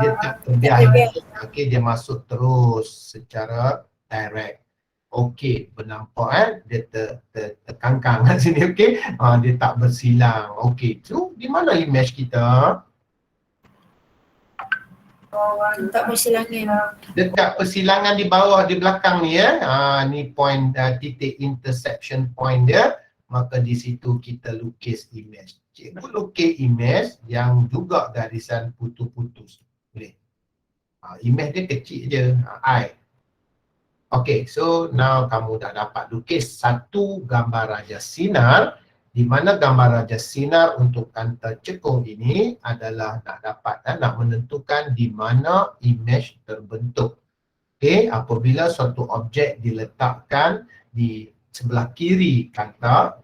Dia tak terbias. Okey, dia masuk terus secara direct. Okey, bernampak dia terkangkang kat sini, okey. Dia tak bersilang. Okey, so di mana image kita? Tak bersilangan. Dekat persilangan di bawah, di belakang ni ni point titik intersection point dia. Maka di situ kita lukis image. Cikgu lukis image yang juga garisan putus-putus. Boleh? Image dia kecil je, I. Okay, so now kamu dah dapat lukis satu gambar Raja Sinar, di mana gambar Raja Sinar untuk kanta cekung ini adalah nak menentukan di mana image terbentuk. Okay, apabila suatu objek diletakkan di sebelah kiri kanta,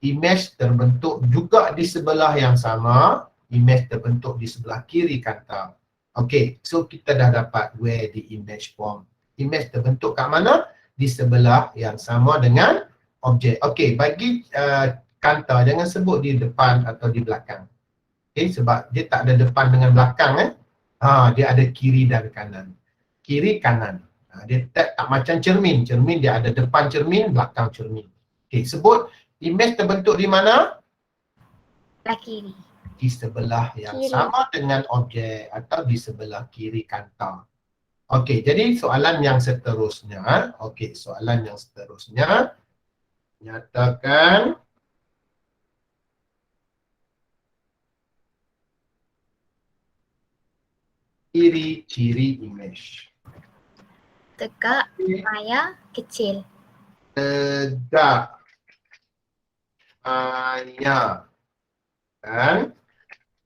image terbentuk juga di sebelah yang sama, image terbentuk di sebelah kiri kanta. Okay, so kita dah dapat where the image form. Image terbentuk kat mana? Di sebelah yang sama dengan objek. Okay, bagi kanta jangan sebut di depan atau di belakang. Okay, sebab dia tak ada depan dengan belakang dia ada kiri dan kanan. Kiri kanan. Dia tak macam cermin. Cermin dia ada depan cermin, belakang cermin. Okay, sebut image terbentuk di mana? Belah kiri. Di sebelah yang Kiri. sama dengan objek atau di sebelah kiri kanta. Okey, jadi soalan yang seterusnya, soalan yang seterusnya nyatakan ciri-ciri image. Tegak, maya, kecil. tegak hanya dan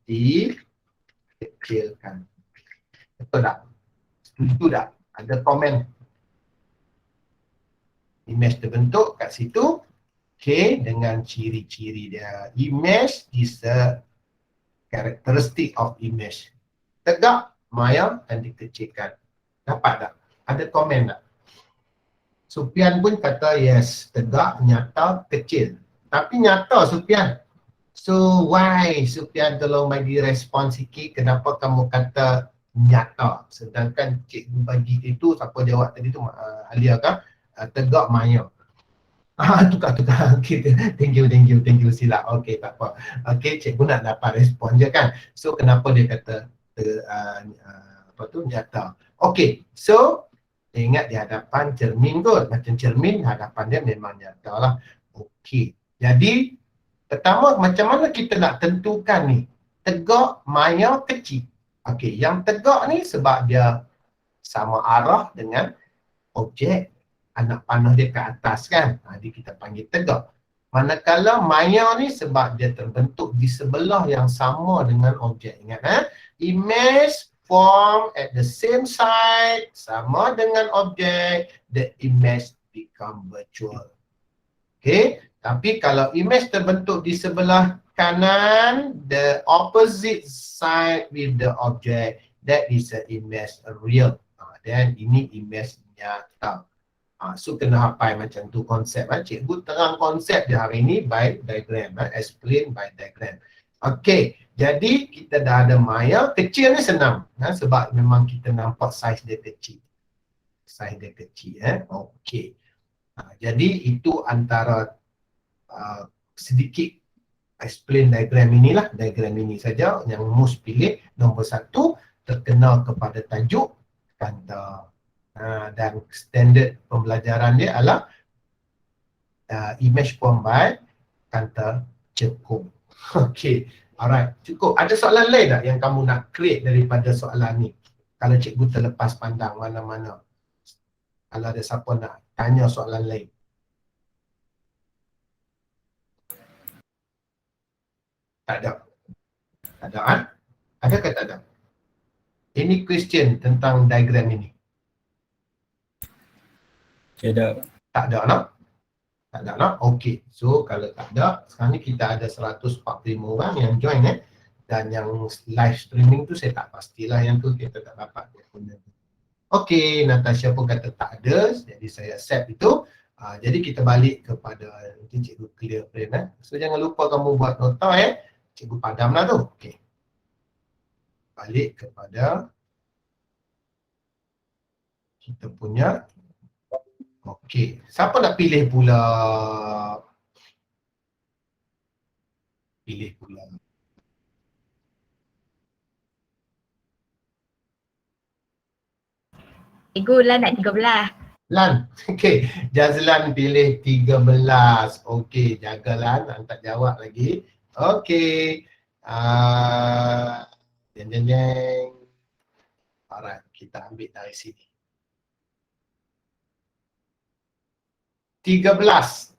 dikecilkan. Betul tak? Setuju tak? Ada komen. Image terbentuk kat situ. Okay, dengan ciri-ciri dia. Image is a characteristic of image. Tegak, maya dan dikecilkan. Dapat tak? Ada komen tak? Sufian pun kata yes, tegak, nyata, kecil. Tapi nyata Sufian. So why Sufian tolong bagi respon sikit kenapa kamu kata nyata. Sedangkan cikgu bagi itu, siapa jawab tadi tu, Alia kah? Tegak, maya. Tukar. Okay, thank you silap. Okay, tak apa. Okay, cikgu nak dapat respon je kan. So kenapa dia kata nyata. Okay, so dia ingat di hadapan cermin kot. Macam cermin, hadapan dia memang nyata lah. Okay, jadi pertama macam mana kita nak tentukan ni? Tegak, maya, kecil. Okay, yang tegak ni sebab dia sama arah dengan objek anak panah dia ke atas kan. Jadi kita panggil tegak. Manakala maya ni sebab dia terbentuk di sebelah yang sama dengan objek. Ingat image form at the same side sama dengan objek, the image become virtual. Okay, tapi kalau image terbentuk di sebelah kanan, the opposite side with the object, that is an image real. Dan ini image nyata. So kena hafal macam tu konsep. Cikgu terang konsep dia hari ni by diagram. Explain by diagram. Okay, jadi kita dah ada maya. Kecil ni senang. Sebab memang kita nampak saiz dia kecil. Saiz dia kecil. Okay. Jadi itu antara sedikit explain diagram inilah. Diagram ini saja yang Mus pilih. Nombor 1, terkenal kepada tajuk kanta. Dan standard pembelajaran dia adalah image form by kanta cekung. Okay, alright, cukup. Ada soalan lain tak yang kamu nak create daripada soalan ni? Kalau cikgu terlepas pandang mana-mana. Kalau ada siapa nak tanya soalan lain. Tak ada. Tak ada kan? Ada ke tak ada? Any question tentang diagram ini? Tidak. Tak ada nak? Tak ada nak? Okey. So kalau tak ada, sekarang ni kita ada 145 orang yang join dan yang live streaming tu saya tak pastilah yang tu kita tak dapat. Okey, Natasha pun kata tak ada, jadi saya accept itu. Jadi kita balik kepada nanti cikgu clear frame. So jangan lupa kamu buat nota cikgu padamlah tu. Okey. Balik kepada kita punya. Okey, siapa nak pilih pula? Pilih pula. Cikgu Lan nak 13. Lan, okey. Jazlan pilih 13. Okey, jaga Lan, tak jawab lagi. Okey. Jeng. Alright, kita ambil dari sini. 13.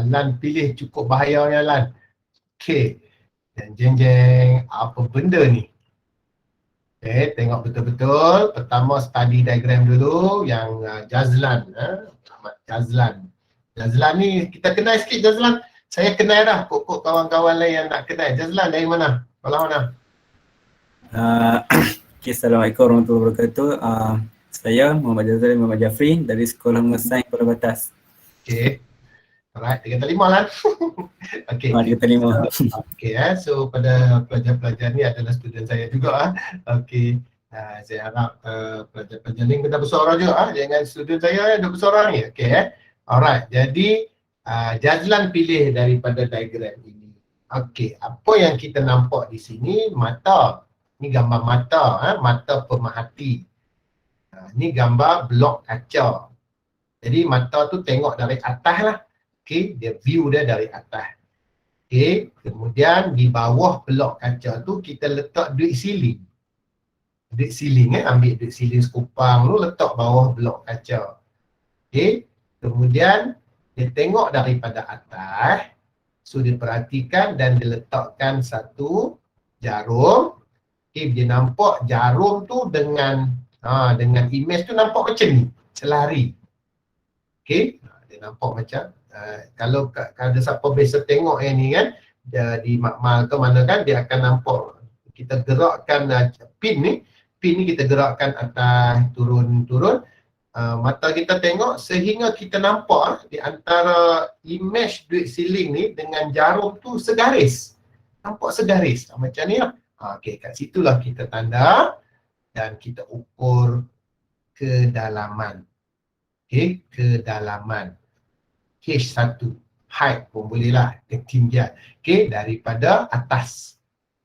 Lan pilih cukup bahayanya Lan. Okey. Jeng. Apa benda ni? Okey, tengok betul-betul. Pertama study diagram dulu yang Jazlan. Jazlan. Jazlan ni kita kenal sikit Jazlan. Saya kenal dah kok kawan-kawan lain yang nak kenal. Jazlan dari mana? Sekolah mana? Okay, Assalamualaikum warahmatullahi wabarakatuh. Saya Muhammad Jazlan Muhammad Jafri dari Sekolah Mengenai Sains Pulau Batas. Okay. Alright, 3 terima lah. Okay. 3 terima. Okay, so pada pelajar-pelajar ni adalah student saya juga. Okay. Saya harap pelajar-pelajar ni kena bersuara juga. Jangan student saya ada bersuara ni. Okay. Alright, jadi Jazlan pilih daripada diagram ini. Okey, apa yang kita nampak di sini? Mata. Ini gambar mata, mata pemerhati. Ini gambar blok kaca. Jadi mata tu tengok dari atas lah. Okey, dia view dia dari atas. Okey, kemudian di bawah blok kaca tu kita letak duit siling. Duit siling ambil duit siling sekupang tu letak bawah blok kaca. Okey, kemudian dia tengok daripada atas, so dia perhatikan dan dia letakkan satu jarum. Okey, dia nampak jarum tu dengan image tu nampak macam ni, selari. Okey, dia nampak macam kalau ada siapa biasa tengok yang ni kan, dia di makmal ke mana kan, dia akan nampak kita gerakkan pin ni kita gerakkan atas turun, mata kita tengok sehingga kita nampak di antara image duit siling ni dengan jarum tu segaris. Nampak segaris macam ni lah. Okey, kat situlah kita tanda dan kita ukur kedalaman. Okey, kedalaman H1, height pun boleh lah, ketinggian. Okey, daripada atas,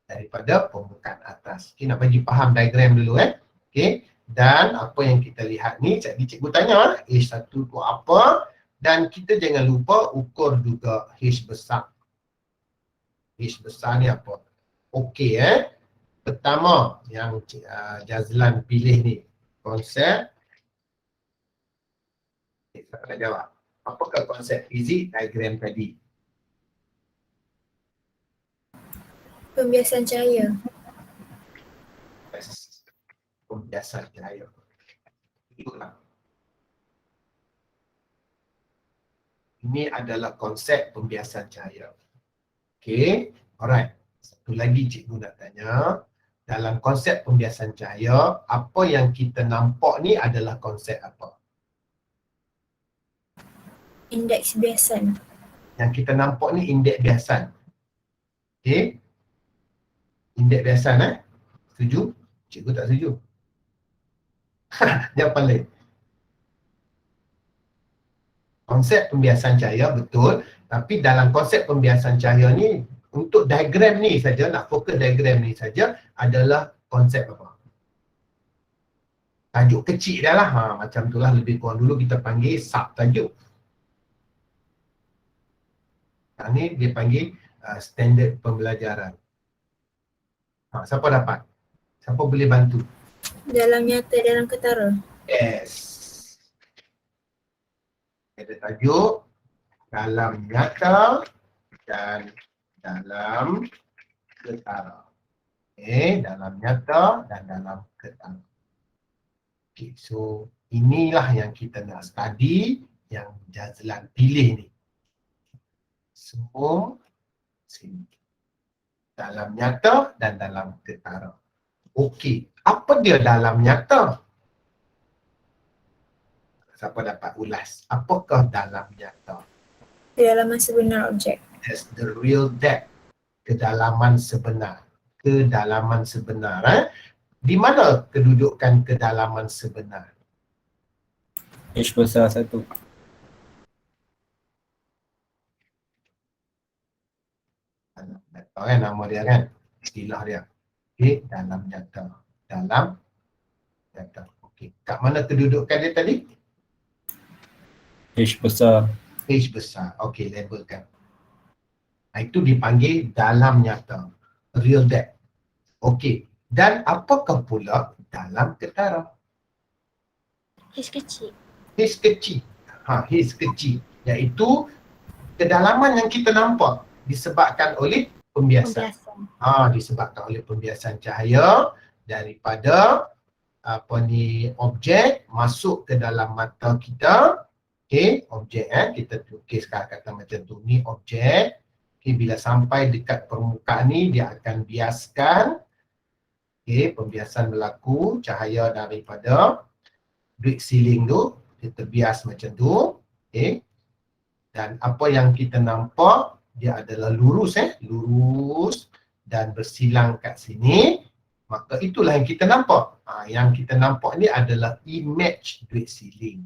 daripada permukaan atas. Okey, nak bagi faham diagram dulu Okey, dan apa yang kita lihat ni, cikgu tanya H1 tu apa, dan kita jangan lupa ukur juga H besar. H besar ni apa? Okey pertama yang Jazlan pilih ni, konsep. Siapa nak jawab? Apakah konsep fizik diagram tadi? Pembiasan cahaya. Pembiasan cahaya. Itulah. Ini adalah konsep pembiasan cahaya. Okey, alright. Satu lagi cikgu nak tanya. Dalam konsep pembiasan cahaya, apa yang kita nampak ni adalah konsep apa? Indeks biasan. Yang kita nampak ni indeks biasan. Okey. Indeks biasan Setuju? Cikgu tak setuju. Jawapan lain. Konsep pembiasan cahaya betul, tapi dalam konsep pembiasan cahaya ni untuk diagram ni saja, nak fokus diagram ni saja adalah konsep apa? Tajuk kecil dah lah. Macam tu lah lebih kurang dulu kita panggil sub tajuk. Ni dia panggil standard pembelajaran. Siapa dapat? Siapa boleh bantu? Dalam nyata, dalam ketara. Yes. Ada tajuk dalam nyata dan dalam ketara. Dalam nyata dan dalam ketara. Okay, so inilah yang kita nak study, yang Jazlan pilih ni. Semua sini. Dalam nyata dan dalam ketara. Okey, apa dia dalam nyata? Siapa dapat ulas? Apakah dalam nyata? Kedalaman sebenar objek. That's the real depth. Kedalaman sebenar. Kedalaman sebenar. Di mana kedudukan kedalaman sebenar? H besar 1. Nama dia kan? Istilah dia. Okey, dalam nyata. Dalam nyata. Okey, kat mana kedudukan dia tadi? H besar. H besar. Okey, labelkan. Itu dipanggil dalam nyata. Real depth. Okey. Dan apakah pula dalam ketara? H kecil. H kecil. H kecil. Iaitu kedalaman yang kita nampak disebabkan oleh pembiasan. Disebabkan oleh pembiasan cahaya daripada objek masuk ke dalam mata kita. Okey, objek kita tukiskan kata macam tu, ni objek. Okey, bila sampai dekat permukaan ni dia akan biaskan. Okey, pembiasan berlaku, cahaya daripada duit siling tu dia terbias macam tu. Okey. Dan apa yang kita nampak dia adalah lurus lurus dan bersilang kat sini, maka itulah yang kita nampak. Yang kita nampak ni adalah image duit siling.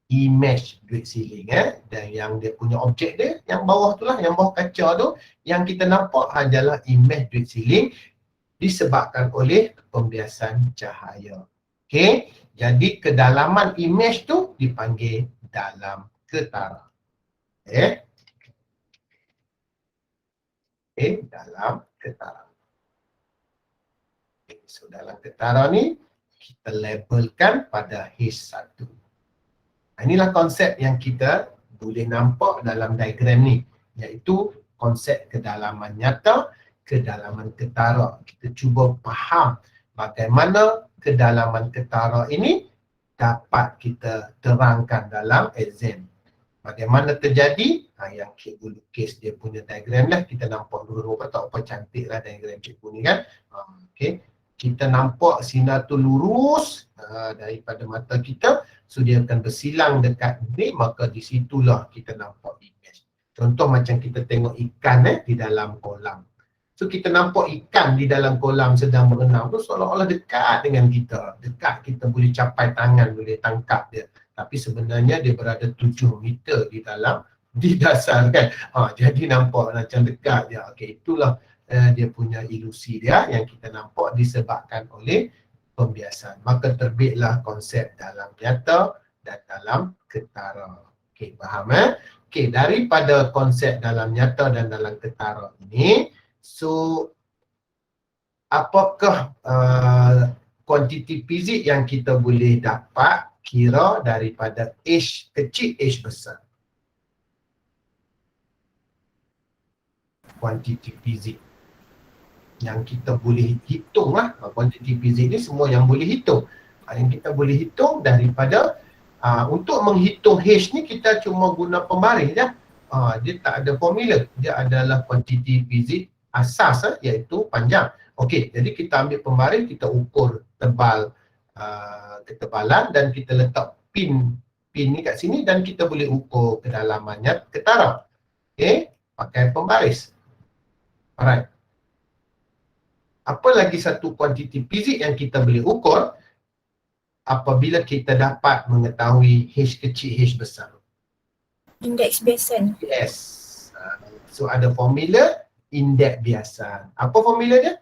Image duit siling dan yang dia punya objek dia yang bawah tu lah, yang bawah kaca tu, yang kita nampak adalah image duit siling disebabkan oleh pembiasan cahaya. Okey, jadi kedalaman image tu dipanggil dalam ketara. dalam ketara. Okay, so dalam ketara ni kita labelkan pada H1. Inilah konsep yang kita boleh nampak dalam diagram ni, iaitu konsep kedalaman nyata, kedalaman ketara. Kita cuba faham bagaimana kedalaman ketara ini dapat kita terangkan dalam exam. Bagaimana terjadi? Yang cikgu lukis dia punya diagram lah. Kita nampak dulu apa cantik lah diagram cikgu ni kan. Okay. Kita nampak sinar tu lurus daripada mata kita. So dia akan bersilang dekat ni, maka di situlah kita nampak image. Contoh macam kita tengok ikan di dalam kolam. So kita nampak ikan di dalam kolam sedang berenang tu seolah-olah dekat dengan kita. Dekat, kita boleh capai tangan, boleh tangkap dia. Tapi sebenarnya dia berada 7 meter di dasar kan. Jadi nampak macam dekat je. Okay, itulah dia punya ilusi dia yang kita nampak disebabkan oleh pembiasan. Maka terbitlah konsep dalam nyata dan dalam ketara. Okay, faham Okay, daripada konsep dalam nyata dan dalam ketara ini, so apakah kuantiti fizik yang kita boleh dapat kira daripada H kecil, H besar? Kuantiti fizik yang kita boleh hitung lah. Kuantiti fizik ni semua yang boleh hitung. Yang kita boleh hitung daripada untuk menghitung H ni kita cuma guna pembaris je. Dia tak ada formula. Dia adalah kuantiti fizik asas iaitu panjang. Okey, jadi kita ambil pembaris, kita ukur ketebalan dan kita letak pin ni kat sini dan kita boleh ukur kedalamannya ketara. Okey, pakai pembaris. Alright. Apa lagi satu kuantiti fizik yang kita boleh ukur apabila kita dapat mengetahui H kecil, H besar? Indeks biasan. Yes. So ada formula indeks biasan. Apa formula dia?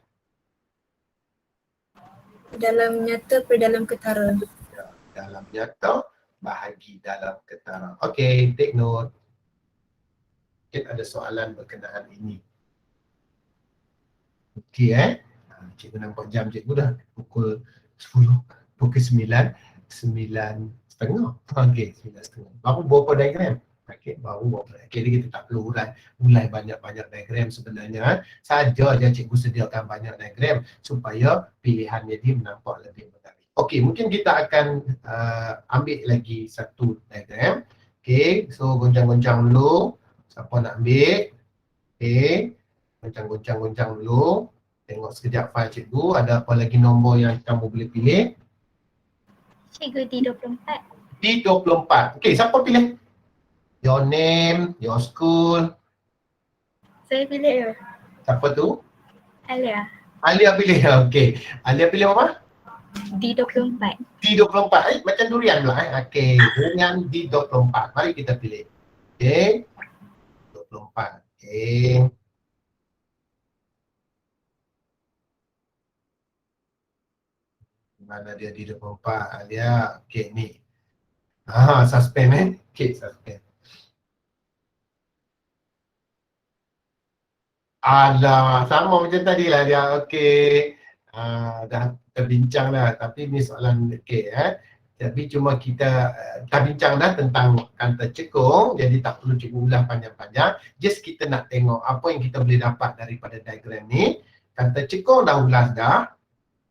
Dalam nyata per dalam ketara. Dalam nyata bahagi dalam ketara. Okay, take note. Mungkin ada soalan berkenaan ini. Okay cikgu nampak jam cikgu dah pukul 10, pukul 9, 9:30. Okay, 9:30. Baru berapa diagram? Okay, baru berapa. Okay, kita tak perlu mulai banyak-banyak diagram sebenarnya. Saja je cikgu sediakan banyak diagram supaya pilihannya dia nampak lebih menarik. Okay, mungkin kita akan ambil lagi satu diagram. Okay, so goncang-goncang dulu. Siapa nak ambil? Okay, goncang-goncang dulu. Tengok sekejap file cikgu, ada apa lagi nombor yang kamu boleh pilih? Cikgu D24. D24. Okay, siapa pilih? Your name, your school. Saya pilih ya. Siapa tu? Alia. Alia pilih. Okay. Alia pilih apa? D24. D24. Macam durian pula. Okay. Dengan D24. Mari kita pilih. Okay. 24. Okay. Mana dia D24? Alia. Okay, ni. Suspend Okay, suspend. Alah, sama macam tadi lah dia. Okey. Dah terbincang dah. Tapi ni soalan okey Tapi cuma kita dah bincang dah tentang kanta cekung. Jadi tak perlu cikgu ulang panjang-panjang. Just kita nak tengok apa yang kita boleh dapat daripada diagram ni. Kanta cekung dah ulas dah.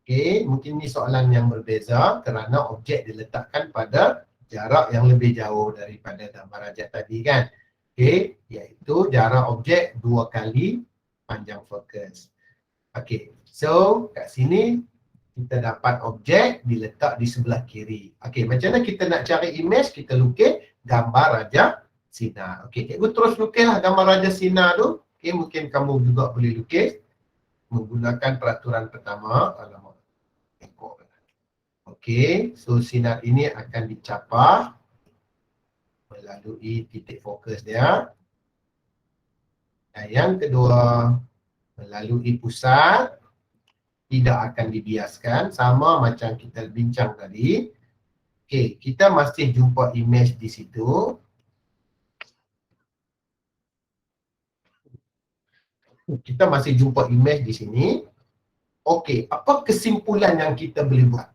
Okey, mungkin ni soalan yang berbeza kerana objek diletakkan pada jarak yang lebih jauh daripada gambar rajah tadi kan. Okey, iaitu jarak objek 2 kali panjang fokus. Okey, so kat sini kita dapat objek diletak di sebelah kiri. Okey, macam mana kita nak cari image? Kita lukis gambar rajah sinar. Okey, cikgu terus lukislah gambar rajah sinar tu. Okey, mungkin kamu juga boleh lukis menggunakan peraturan pertama. Alamak. Okey, so sinar ini akan dicapai melalui titik fokus dia. Dan yang kedua, melalui pusat, tidak akan dibiaskan, sama macam kita bincang tadi. Okey, kita masih jumpa image di situ. Kita masih jumpa image di sini. Okey, apa kesimpulan yang kita boleh buat?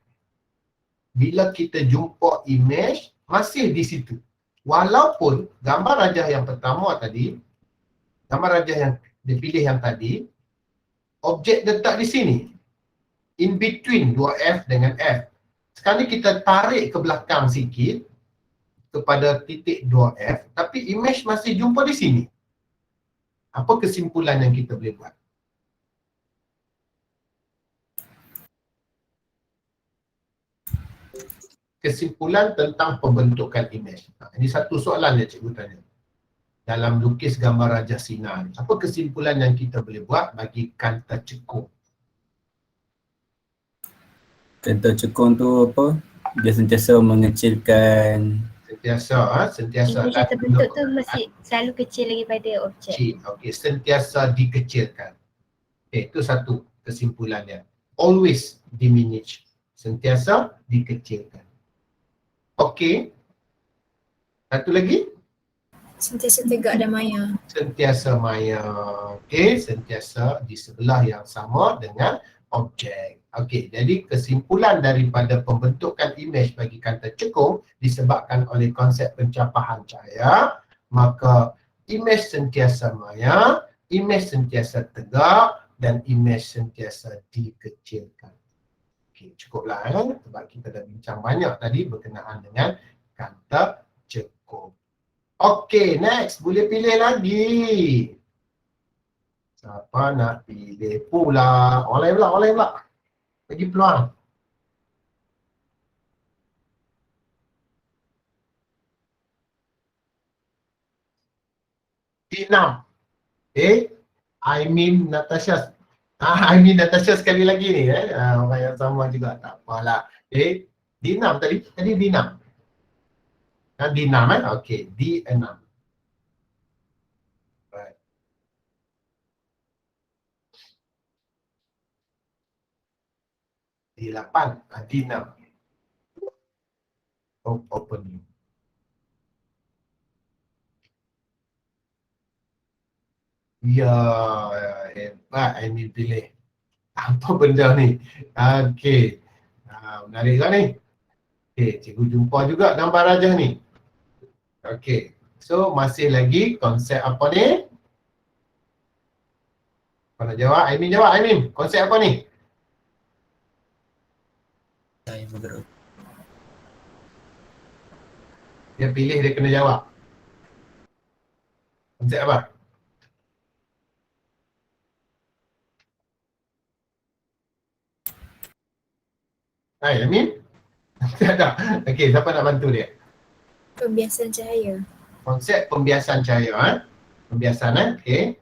Bila kita jumpa image, masih di situ. Walaupun gambar rajah yang pertama tadi, gambar rajah yang dipilih yang tadi, objek letak di sini. In between 2F dengan F. Sekarang ni kita tarik ke belakang sikit kepada titik 2F, tapi image masih jumpa di sini. Apa kesimpulan yang kita boleh buat? Kesimpulan tentang pembentukan image. Ini satu soalan yang cikgu tanya. Dalam lukis gambar rajah sinar, apa kesimpulan yang kita boleh buat bagi kanta cekung? Kanta cekung tu apa? Dia sentiasa mengecilkan Sentiasa Image yang terbentuk tu masih selalu kecil daripada objek. kecil. Okey, sentiasa dikecilkan. Okey, itu satu kesimpulannya. Always diminish. Sentiasa dikecilkan. Okey. Satu lagi. Sentiasa tegak dan maya. Sentiasa maya. Okey, sentiasa di sebelah yang sama dengan objek. Okey, jadi kesimpulan daripada pembentukan image bagi kanta cekung disebabkan oleh konsep pencapahan cahaya, maka image sentiasa maya, image sentiasa tegak dan image sentiasa dikecilkan. Okey, cukuplah sebab kita dah bincang banyak tadi berkenaan dengan kanta cekung. Okey, next. Boleh pilih lagi. Siapa nak pilih pula? Oleh pula. Bagi peluang. D6. Aimin Natasha. Aimin Natasha sekali lagi ni. Orang yang sama juga. Tak apalah. D6 tadi. Tadi D6. D6 Okey. D6. D8. D6. Open. Ya, hebat Aimin pilih. Apa benda ni? Okey. Menarik kan ni? Okey, cikgu jumpa juga gambar rajah ni. Okey. So, masih lagi konsep apa ni? Kau nak jawab? Aimin jawab, Aimin. Konsep apa ni? Saya bergerak. Dia pilih, dia kena jawab. Konsep apa? Hai, Amin? Tak ada. Okey, siapa nak bantu dia? Pembiasan cahaya. Konsep pembiasan cahaya. Pembiasan, okey.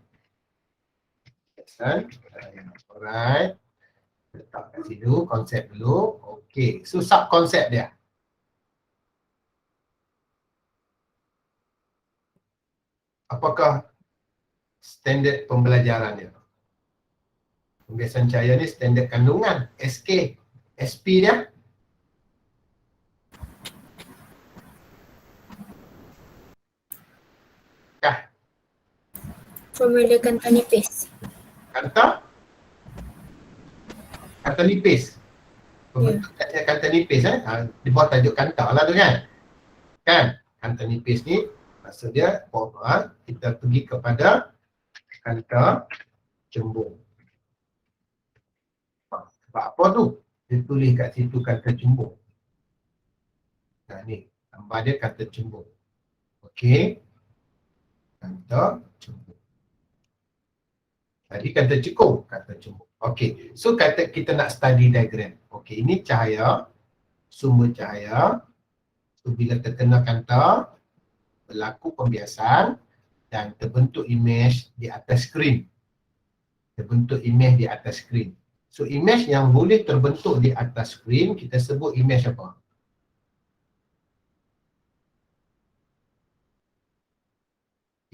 Pembiasan cahaya. Alright. Letak kat situ, konsep dulu. Okey, so sub konsep dia. Apakah standard pembelajaran dia? Pembiasan cahaya ni standard kandungan, SK, SP dia. Kah? Formula kanta nipis. Kanta nipis. Pembentuk kanta nipis di bawah tajuk kanta lah tu kan. Kan? Kanta nipis ni maksud dia kita pergi kepada kanta cembung. Sebab apa tu? Dia tulis kat situ kanta cembung. Nah ni, gambar dia kanta cembung. Okey. Kanta cembung. Tadi kanta cekung, kanta cembung. Okey, so kata kita nak study diagram. Okey, ini cahaya, sumber cahaya. So bila terkena kanta, berlaku pembiasan dan terbentuk image di atas skrin. Terbentuk image di atas skrin. So image yang boleh terbentuk di atas skrin, kita sebut image apa?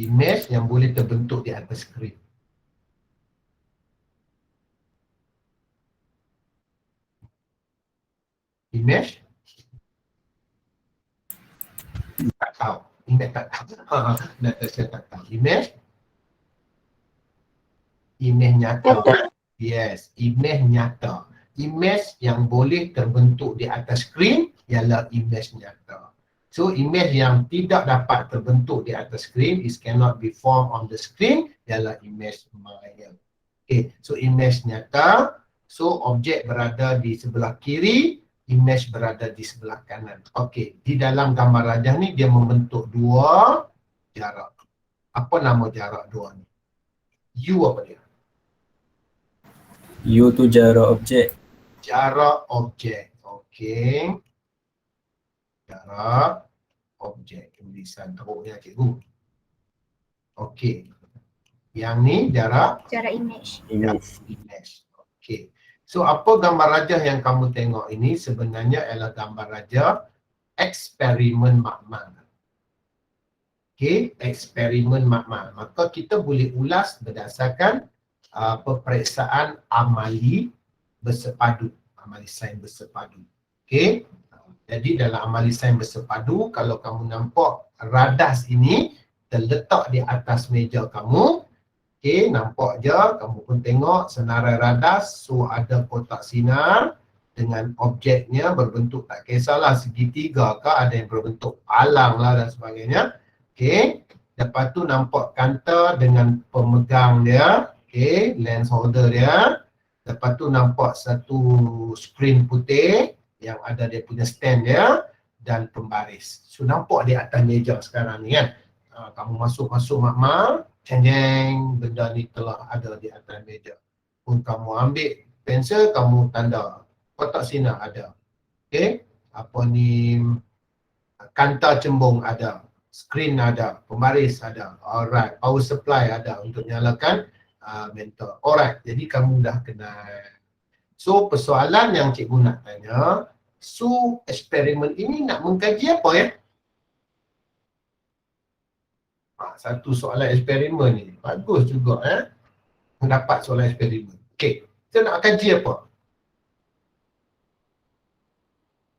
Image yang boleh terbentuk di atas skrin. Image? Tak tahu. Image tak tahu. Natasha tak tahu. Image? Imej nyata. Yes, imej nyata. Imej yang boleh terbentuk di atas skrin ialah imej nyata. So imej yang tidak dapat terbentuk di atas skrin is cannot be formed on the screen ialah imej maya. Okay, so imej nyata. So objek berada di sebelah kiri, imej berada di sebelah kanan. Okey, di dalam gambar rajah ni dia membentuk dua jarak. Apa nama jarak dua ni? U apa dia? U tu jarak objek. Jarak objek. Okey. Jarak objek. Tulisan teruknya cikgu. Okey. Yang ni jarak Jarak image. image. Okey. So apa gambar rajah yang kamu tengok ini sebenarnya adalah gambar rajah eksperimen makmal. Okey, eksperimen makmal. Maka kita boleh ulas berdasarkan peperiksaan amali bersepadu, amali sains bersepadu. Okey. Jadi dalam amali sains bersepadu, kalau kamu nampak radas ini terletak di atas meja kamu, okey, nampak je, kamu pun tengok senarai radas, so ada kotak sinar dengan objeknya berbentuk tak kisahlah segitiga ke, ada yang berbentuk palang lah dan sebagainya. Okey, lepas tu nampak kanta dengan pemegang dia, okey, lens holder dia. Lepas tu nampak satu skrin putih yang ada dia punya stand dia dan pembaris. So nampak di atas meja sekarang ni kan. Kamu masuk makmal, jeng, benda ni telah ada di atas meja. Pun kamu ambil pensel, kamu tanda. Kotak sinar ada. Okey, apa ni, kanta cembung ada. Skrin ada, pembaris ada, alright, power supply ada untuk nyalakan mentor. Alright, jadi kamu dah kenal. So persoalan yang cikgu nak tanya, so eksperimen ini nak mengkaji apa ya? Satu soalan eksperimen ni, bagus juga mendapat soalan eksperimen. Okey, kita nak kaji apa?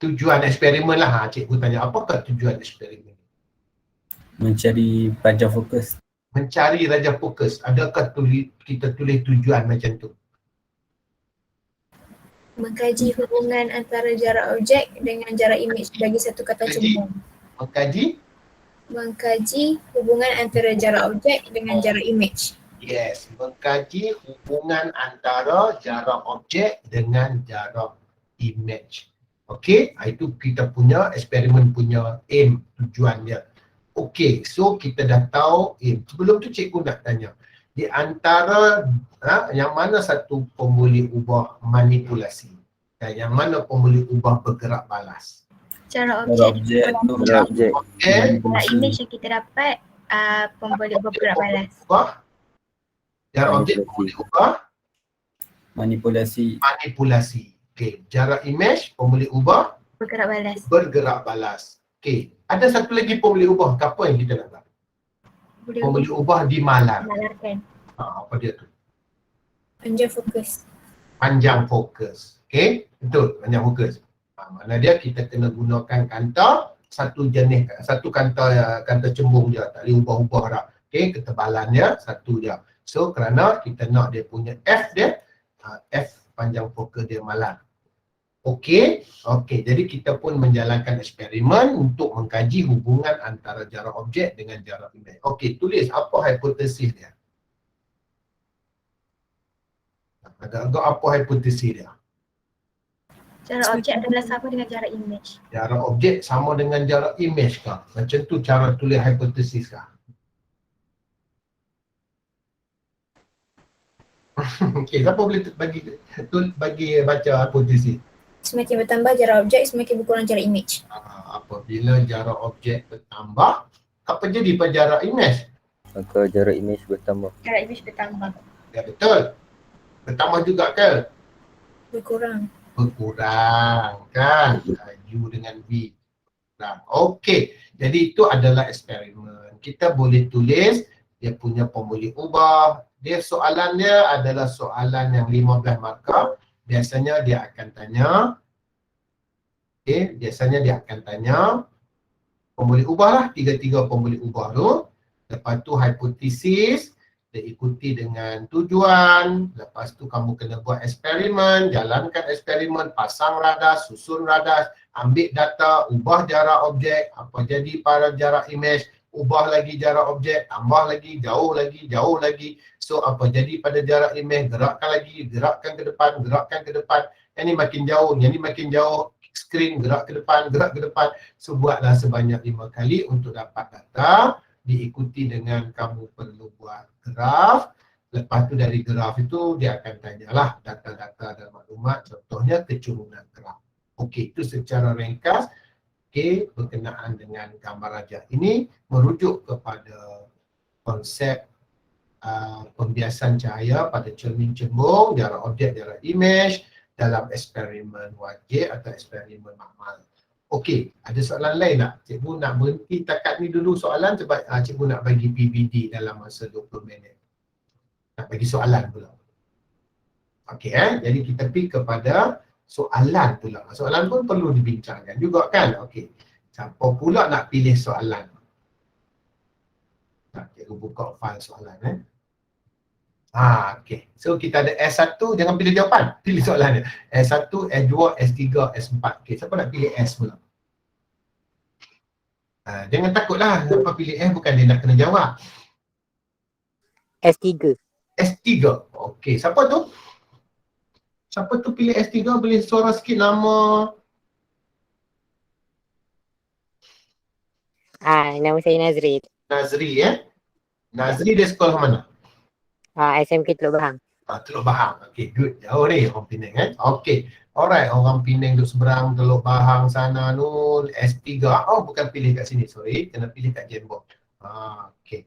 Tujuan eksperimen lah, cikgu tanya apakah tujuan eksperimen? Mencari panjang fokus. Mencari raja fokus. Adakah kita tulis tujuan macam tu? Mengkaji hubungan antara jarak objek dengan jarak imej bagi satu kata cembung. Mengkaji hubungan antara jarak objek dengan jarak imej. Yes, mengkaji hubungan antara jarak objek dengan jarak image. Okey, itu kita punya eksperimen punya aim, tujuan dia. Okey, so kita dah tahu aim. Sebelum tu cikgu nak tanya, di antara yang mana satu pemboleh ubah manipulasi dan yang mana pemboleh ubah bergerak balas? Jarak Objek tu. Objek. Okey, Jarak image yang kita dapat pemboleh ubah bergerak balas. jarak objek pemboleh ubah Manipulasi. Okey, jarak image pemboleh ubah Bergerak balas. Okey, ada satu lagi pemboleh ubah. Apa yang kita nak tahu? Pemboleh ubah di malam. Malarkan. Apa dia tu? Panjang fokus. Panjang fokus. Okey, betul, panjang fokus. Mana dia kita kena gunakan kanta satu jenis, satu kanta cembung je, tak boleh ubah-ubah dah. Okey, ketebalan dia satu je. So kerana kita nak dia punya F dia, F panjang fokus dia malam. Okey, jadi kita pun menjalankan eksperimen untuk mengkaji hubungan antara jarak objek dengan jarak imej. Okey, tulis apa hipotesis dia. Agak-agak apa hipotesis dia? Jarak objek adalah sama dengan jarak image. Jarak objek sama dengan jarak imej kah? Macam tu cara tulis hipotesis kah? Okey, siapa boleh bagi baca hipotesis? Semakin bertambah jarak objek, semakin berkurang jarak imej. Apabila jarak objek bertambah, apa jadi pada jarak imej? Maka jarak imej bertambah. Jarak image bertambah. Ya betul. Bertambah juga ke? Berkurang. Berkurang kan? U dengan V. Okey, jadi itu adalah eksperimen. Kita boleh tulis dia punya pemboleh ubah. Dia soalannya adalah soalan yang 15 markah. Biasanya dia akan tanya, pemboleh ubah lah, tiga-tiga pemboleh ubah tu. Lepas tu hipotesis, diikuti dengan tujuan. Lepas tu kamu kena buat eksperimen, jalankan eksperimen, pasang radar, susun radar, ambil data, ubah jarak objek, apa jadi pada jarak image, ubah lagi jarak objek, tambah lagi, jauh lagi, jauh lagi. So apa jadi pada jarak image, gerakkan lagi, gerakkan ke depan, gerakkan ke depan. Yang ni makin jauh, yang ni makin jauh, screen gerak ke depan, gerak ke depan. So buatlah sebanyak 5 kali untuk dapat data, diikuti dengan kamu perlu buat graf. Lepas tu dari graf itu dia akan tanyalah data-data dan maklumat, contohnya kecurunan graf. Okey, itu secara ringkas. Okey, berkenaan dengan gambar rajah ini merujuk kepada konsep pembiasan cahaya pada cermin cembung, jarak objek, jarak image dalam eksperimen wajib atau eksperimen makmal. Okey, ada soalan lain tak? Cikgu nak berhenti takat ni dulu soalan sebab cikgu nak bagi PBD dalam masa 20 minit. Nak bagi soalan pula. Okey, jadi kita pergi kepada soalan pula. Soalan pun perlu dibincangkan juga kan? Okey. Siapa pula nak pilih soalan? Nak cikgu buka file soalan okey. So kita ada S1, jangan pilih jawapan, pilih soalan dia. S1, S2, S3, S4. Okey, siapa nak pilih S pula? Jangan takutlah, siapa pilih S bukan dia nak kena jawab. S3. S3. Okey, siapa tu? Siapa tu pilih S3? Boleh suara sikit nama. Nama saya Nazri. Nazri Nazri dia sekolah mana? SMK Teluk Bahang. Teluk Bahang. Okey, good. Jauh ni orang Penang Okey. Alright, orang Penang duduk seberang Teluk Bahang sana nun S3. Oh, bukan pilih kat sini, sorry. Kena pilih kat Jamboard. Okey.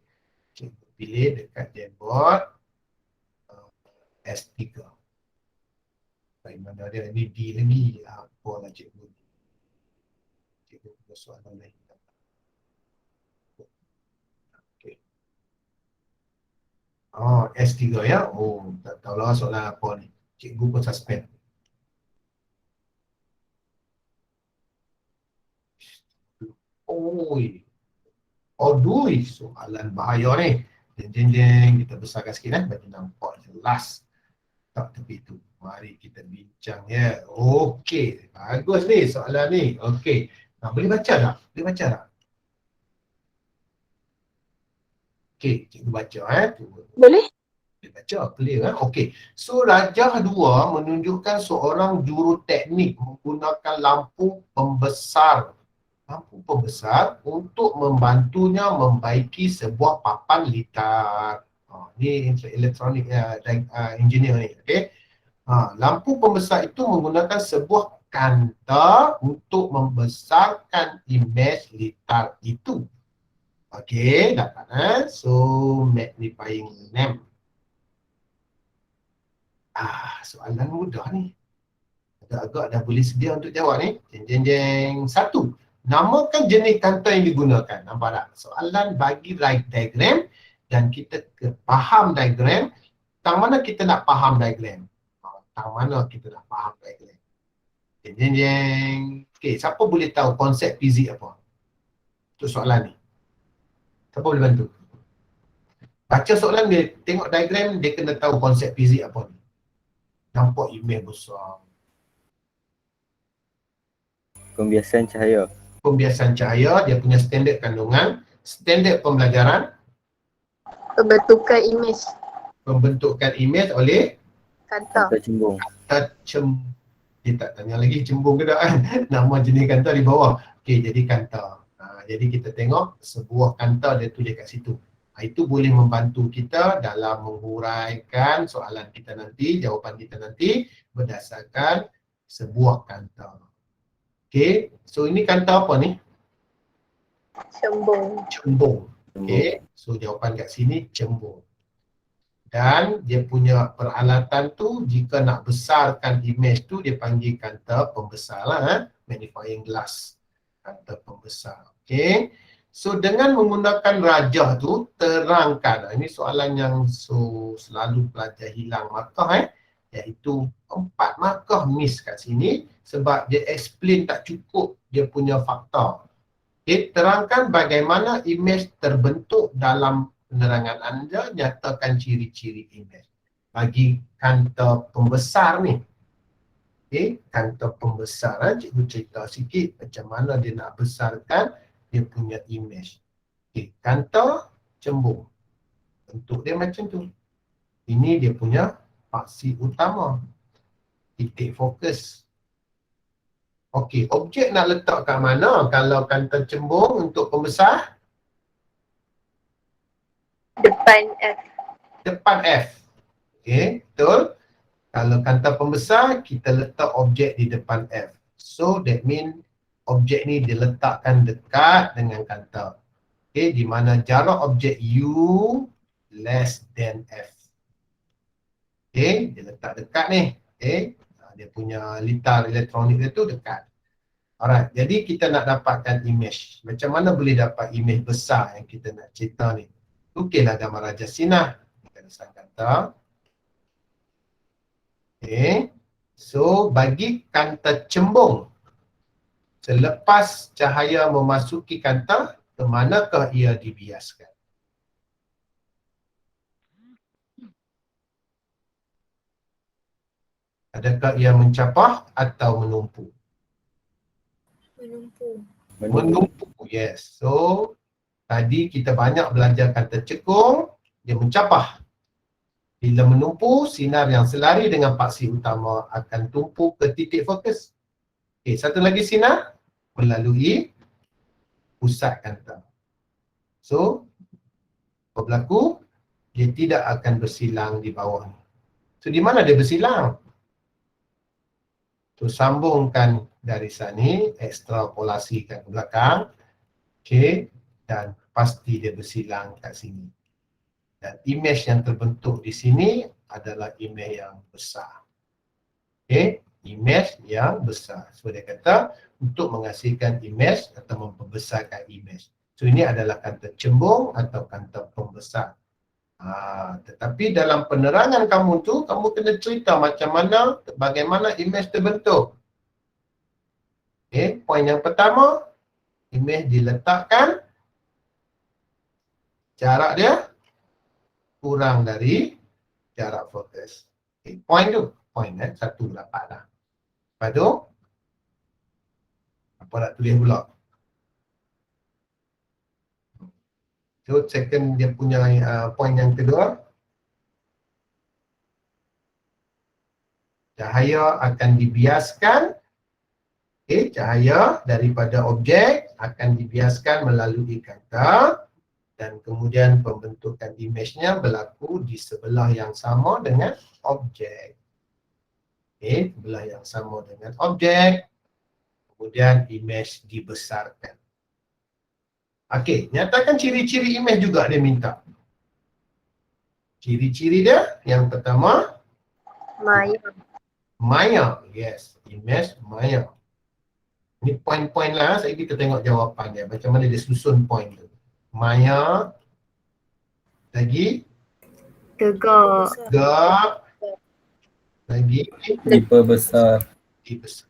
Cikgu pilih dekat Jamboard S3. Baik, mana dia ni D lagi. Apalah cikgu. Cikgu punya soalan lain. S3 ya. Tak tahulah soalan apa ni. Cikgu pun suspend. Aduh, soalan bahaya ni. Jeng, kita besarkan sikit bagi nampak jelas. Tak tepi tu. Mari kita bincang ya. Okey, bagus ni soalan ni. Okey. Boleh baca tak? Boleh baca tak? Okey, cikgu baca Boleh? Boleh baca, clear Okey. So rajah 2 menunjukkan seorang juruteknik menggunakan lampu pembesar. Lampu pembesar untuk membantunya membaiki sebuah papan litar. Ni elektronik engineer ni, okey. Lampu pembesar itu menggunakan sebuah kanta untuk membesarkan imej litar itu. Okey, dapat So, magnifying lamp. Soalan mudah ni. Agak-agak dah boleh sedia untuk jawab ni. Jeng. 1. Namakan jenis kanta yang digunakan. Nampak tak? Soalan bagi diagram dan kita faham diagram. Tang mana kita nak faham diagram? Tang mana kita nak faham diagram? Jeng. Okey, siapa boleh tahu konsep fizik apa? Untuk soalan ni. Siapa boleh bantu? Baca soalan dia, tengok diagram, dia kena tahu konsep fizik apa ni. Nampak imej besar. Pembiasan cahaya. Pembiasan cahaya, dia punya standard kandungan, standard pembelajaran. Pembentukan imej. Pembentukan imej oleh Kanta. Kanta cembung. Dia tak tanya lagi cembung ke tak kan? Nama jenis kanta di bawah. Okey, jadi kanta. Jadi kita tengok sebuah kanta dia tulis kat situ. Itu boleh membantu kita dalam menghuraikan soalan kita nanti, jawapan kita nanti berdasarkan sebuah kanta. Okey, so ini kanta apa ni? Cembung. Okey, so jawapan kat sini cembung. Dan dia punya peralatan tu jika nak besarkan imej tu dia panggil kanta pembesar lah, magnifying glass. Kanta pembesar. Okey. So dengan menggunakan rajah tu terangkan. Ini soalan yang selalu pelajar hilang markah iaitu 4 markah miss kat sini sebab dia explain tak cukup dia punya fakta. Okey, terangkan bagaimana imej terbentuk dalam penerangan anda, nyatakan ciri-ciri imej. Bagi kanta pembesar ni, okey, kanta pembesar, cikgu cerita sikit macam mana dia nak besarkan dia punya imej. Okey, kanta cembung. Bentuk dia macam tu. Ini dia punya paksi utama. Titik fokus. Okey, objek nak letak kat mana kalau kanta cembung untuk pembesar? Depan F. Depan F. Okey, betul. Kalau kanta pembesar, kita letak objek di depan F. So, that mean objek ni diletakkan dekat dengan kanta. Okey, di mana jarak objek U less than F. Okey, dia letak dekat ni. Okey, dia punya litar elektronik dia tu dekat. Alright, jadi kita nak dapatkan imej. Macam mana boleh dapat imej besar yang kita nak cerita ni? Ukirlah gambar Raja Sinah. Kita letak kata. Okay. So, bagi kanta cembung, selepas cahaya memasuki kanta, ke manakah ia dibiaskan? Adakah ia mencapah atau menumpu? Menumpu. Menumpu, yes. So, tadi kita banyak belajar kanta cekung, dia mencapah. Bila menumpu, sinar yang selari dengan paksi utama akan tumpu ke titik fokus. Okey, satu lagi sinar melalui pusat kanta. So, apa berlaku? Dia tidak akan bersilang di bawah ni. So, di mana dia bersilang? So, sambungkan garisan ni, ekstrapolasikan ke belakang. Okey, dan pasti dia bersilang kat sini. Dan imej yang terbentuk di sini adalah imej yang besar. Okey, imej yang besar. So dia kata untuk menghasilkan imej atau memperbesarkan imej. So ini adalah kanta cembung atau kanta pembesar. Tetapi dalam penerangan kamu tu, kamu kena cerita macam mana, bagaimana imej terbentuk. Okey, poin yang pertama, imej diletakkan, jarak dia kurang dari jarak fokus. Okay, point tu. Point 1 dapat dah. Lepas tu, apa nak tulis pula? So, second dia punya point yang kedua. Cahaya akan dibiaskan. Okay, cahaya daripada objek akan dibiaskan melalui kanta. Dan kemudian pembentukan imejnya berlaku di sebelah yang sama dengan objek. Okay, sebelah yang sama dengan objek. Kemudian imej dibesarkan. Okey, nyatakan ciri-ciri imej juga dia minta. Ciri-ciri dia yang pertama, Maya. maya. Yes, imej maya. Ini poin-poin lah, saya kita tengok jawapan dia. Macam mana dia susun poin tu. Maya, lagi Gegak. gak, lagi Diperbesar. dibesar.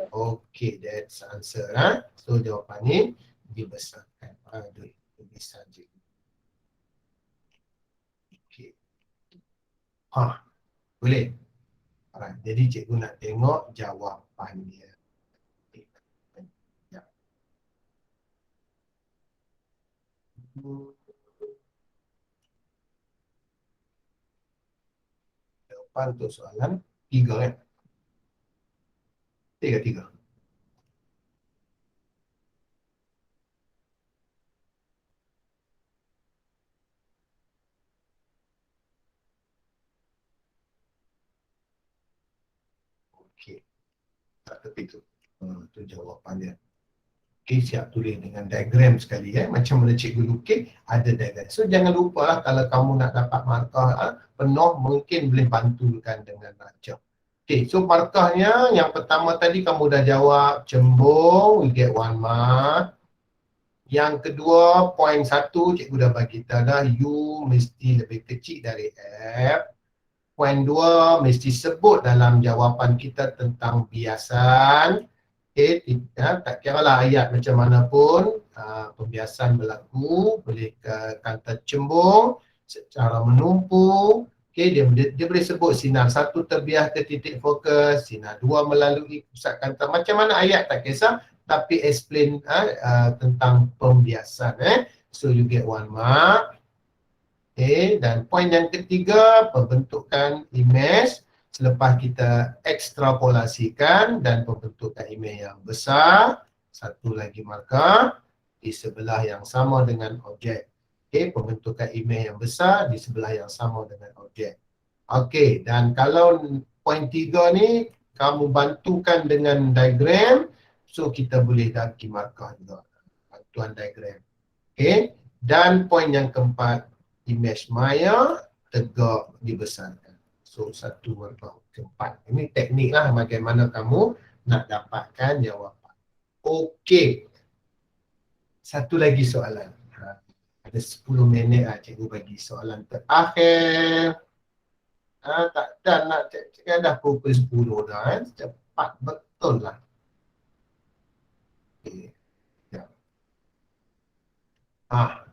Okay, that's answer. So jawapan ni dibesarkan. Aduh, besar je. Okay. Boleh? Alright, jadi cikgu nak tengok jawapan dia. Jawapan untuk soalan 3 kan? 3. Okey. Tak tepi tu. Tu jawapan dia. Okey, siap tulis dengan diagram sekali macam mana cikgu lukis ada diagram. So jangan lupalah kalau kamu nak dapat markah penuh mungkin boleh bantukan dengan raja. Okey, so markahnya yang pertama tadi kamu dah jawab cembung, we get 1 mark. Yang kedua, poin 1 cikgu dah bagi tahu dah U mesti lebih kecil dari F. Poin 2 mesti sebut dalam jawapan kita tentang biasan. Okay, tak kira lah ayat macam mana pun, pembiasan berlaku, boleh kata cembung secara menumpu. Okey, dia boleh sebut sinar satu terbiah ke titik fokus, sinar dua melalui pusat kanta. Macam mana ayat tak kisah, tapi explain tentang pembiasan. So you get 1 mark. Okay, dan poin yang ketiga, pembentukan imej selepas kita ekstrapolasikan dan pembentukan imej yang besar. Satu lagi markah di sebelah yang sama dengan objek. Okay, pembentukan imej yang besar di sebelah yang sama dengan objek. Okay, dan kalau poin 3 ni kamu bantukan dengan diagram, so kita boleh bagi markah juga. Bantuan diagram. Okay, dan poin yang keempat, imej maya tegak dibesarkan. So satu markah keempat. Ini teknik lah bagaimana kamu nak dapatkan jawapan. Okey. Satu lagi soalan. Ada 10 minit lah cikgu bagi soalan terakhir. Tak dah nak cakap dah pukul 10 dah. Cepat betul lah. Okay. Ya.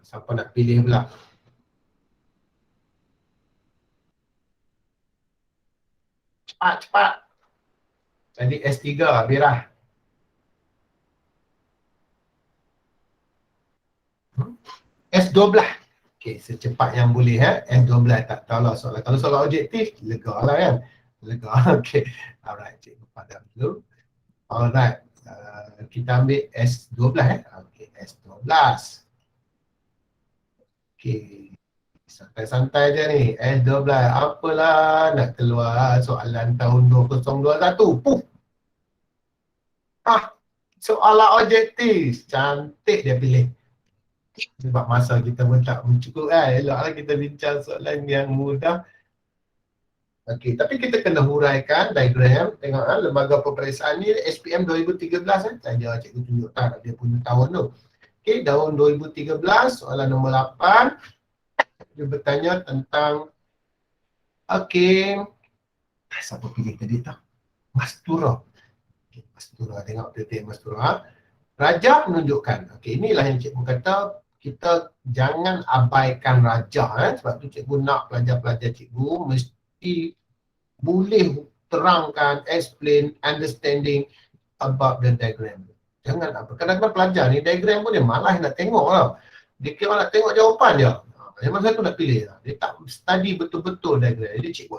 Siapa nak pilih pula? Cepat. Jadi S3 Birah. S12. Okey, secepat yang boleh S12 tak tahu lah soalan. Kalau soalan objektif, lega lah kan. Lega. Okey. Alright, cikgu padam dulu. Alright. Kita ambil S12 Okey, S12. Okey. Santai-santai je ni. S12. Apalah nak keluar soalan tahun 2021. Puh. Soalan objektif. Cantik dia pilih. Sebab masa kita pun tak mencukup eloklah kita bincang soalan yang mudah. Okey, tapi kita kena huraikan diagram. Tengok lembaga peperiksaan ni SPM 2013 saja cikgu tunjuk tak dia punya tahun tu. Okey, tahun 2013 soalan nombor 8 dia bertanya tentang siapa pilih tadi tak? Mastura. Okay, Mastura, tengok titik Mastura. Raja menunjukkan. Okey, inilah yang cikgu kata kita jangan abaikan raja sebab tu cikgu nak pelajar-pelajar cikgu mesti boleh terangkan, explain, understanding about the diagram. Jangan apa. Kadang-kadang pelajar ni diagram pun dia malas nak tengok lah. Dia kira nak tengok jawapan dia. Memang satu nak pilih lah. Dia tak study betul-betul diagram. Jadi cikgu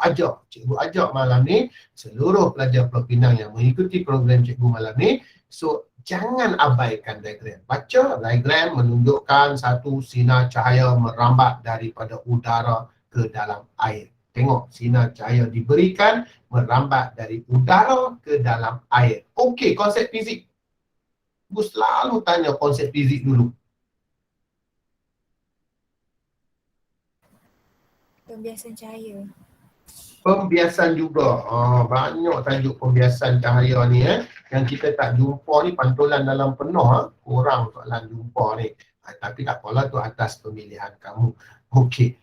ajak malam ni seluruh pelajar Pulau Pinang yang mengikuti program cikgu malam ni. So jangan abaikan diagram. Baca diagram menunjukkan satu sinar cahaya merambat daripada udara ke dalam air. Tengok sinar cahaya diberikan merambat dari udara ke dalam air. Okey, konsep fizik. Ibu selalu tanya konsep fizik dulu. Pembiasan cahaya. Pembiasan juga. Banyak tajuk pembiasan cahaya ni yang kita tak jumpa ni pantulan dalam penuh kurang soalan jumpa ni. Tapi tak apalah tu atas pemilihan kamu. Okey.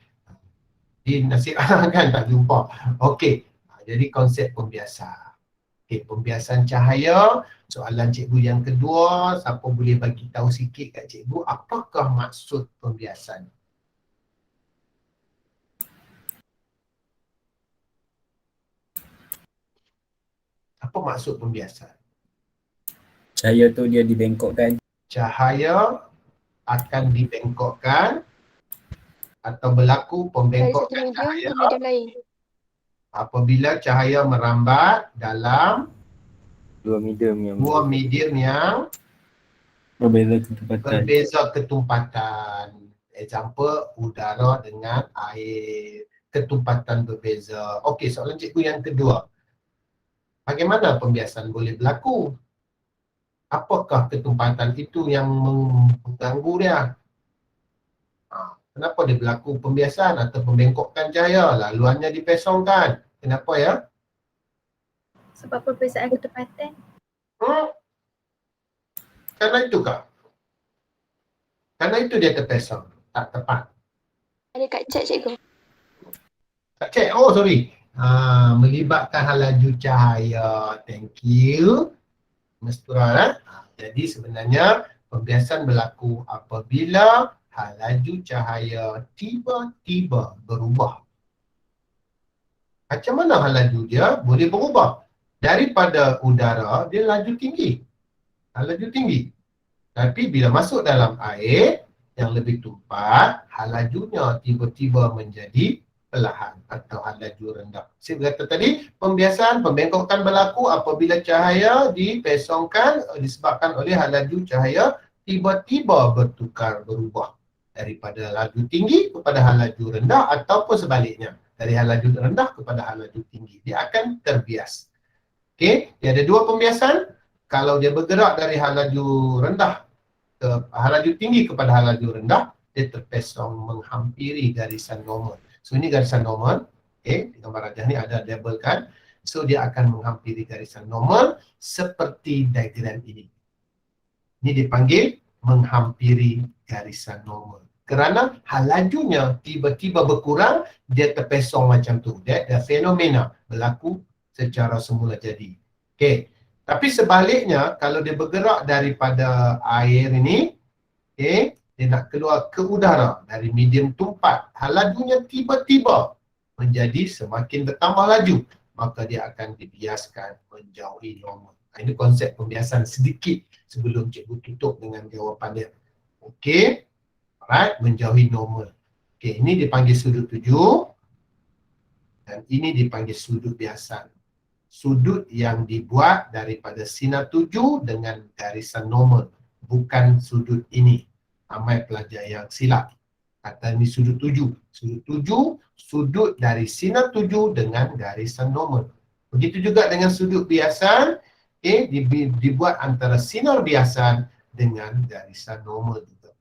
Di nasib kan tak jumpa. Okey. Jadi konsep pembiasa. Okey, pembiasan cahaya. Soalan cikgu yang kedua, siapa boleh bagi tahu sikit kat cikgu apakah maksud pembiasan? Apa maksud pembiasan? Cahaya tu dia dibengkokkan. Cahaya akan dibengkokkan atau berlaku pembengkokan cahaya apabila cahaya merambat dalam Dua medium yang berbeza ketumpatan. Example, udara dengan air. Ketumpatan berbeza. Okey, soalan cikgu yang kedua. Bagaimana pembiasan boleh berlaku? Apakah ketumpatan itu yang mengganggu dia? Kenapa dia berlaku pembiasan atau pembengkokkan cahaya? Laluannya dipesongkan. Kenapa ya? Sebab perbezaan ketepatan. Karena itu kah? Karena itu dia terpesong. Tak tepat. Ada kat chat cikgu. Tak cek. Oh sorry. Melibatkan hal laju cahaya. Thank you. Mastura. Jadi sebenarnya Pembiasan berlaku apabila laju cahaya tiba-tiba berubah. Macam mana laju dia boleh berubah? Daripada udara, dia laju tinggi. Laju tinggi. Tapi bila masuk dalam air yang lebih tumpat, lajunya tiba-tiba menjadi perlahan atau laju rendah. Saya berkata tadi, pembengkokan berlaku apabila cahaya dipesongkan disebabkan oleh laju cahaya tiba-tiba berubah daripada laju tinggi kepada laju rendah ataupun sebaliknya, dari laju rendah kepada laju tinggi. Dia akan terbias. Okey, dia ada dua pembiasan. Kalau dia bergerak dari laju rendah ke laju tinggi kepada laju rendah, dia terpesong menghampiri garisan normal. So ini garisan normal. Okey, di gambar rajah ni ada labelkan. So dia akan menghampiri garisan normal seperti diagram ini. Ini dipanggil menghampiri garisan normal. Kerana lajunya tiba-tiba berkurang, dia terpesong macam tu. Dia ada fenomena berlaku secara semula jadi. Okey. Tapi sebaliknya, kalau dia bergerak daripada air ini, okey, dia nak keluar ke udara dari medium tumpat, lajunya tiba-tiba menjadi semakin bertambah laju, maka dia akan dibiaskan menjauhi normal. Ini konsep pembiasan sedikit sebelum cikgu tutup dengan jawapan dia. Okey. Alright, menjauhi normal. Okey, ini dipanggil sudut tuju dan ini dipanggil sudut biasan. Sudut yang dibuat daripada sinar tuju dengan garisan normal, bukan sudut ini. Ramai pelajar yang silap. Kata ini sudut tuju. Sudut tuju, sudut dari sinar tuju dengan garisan normal. Begitu juga dengan sudut biasan, dibuat antara sinar biasan dengan garisan normal juga.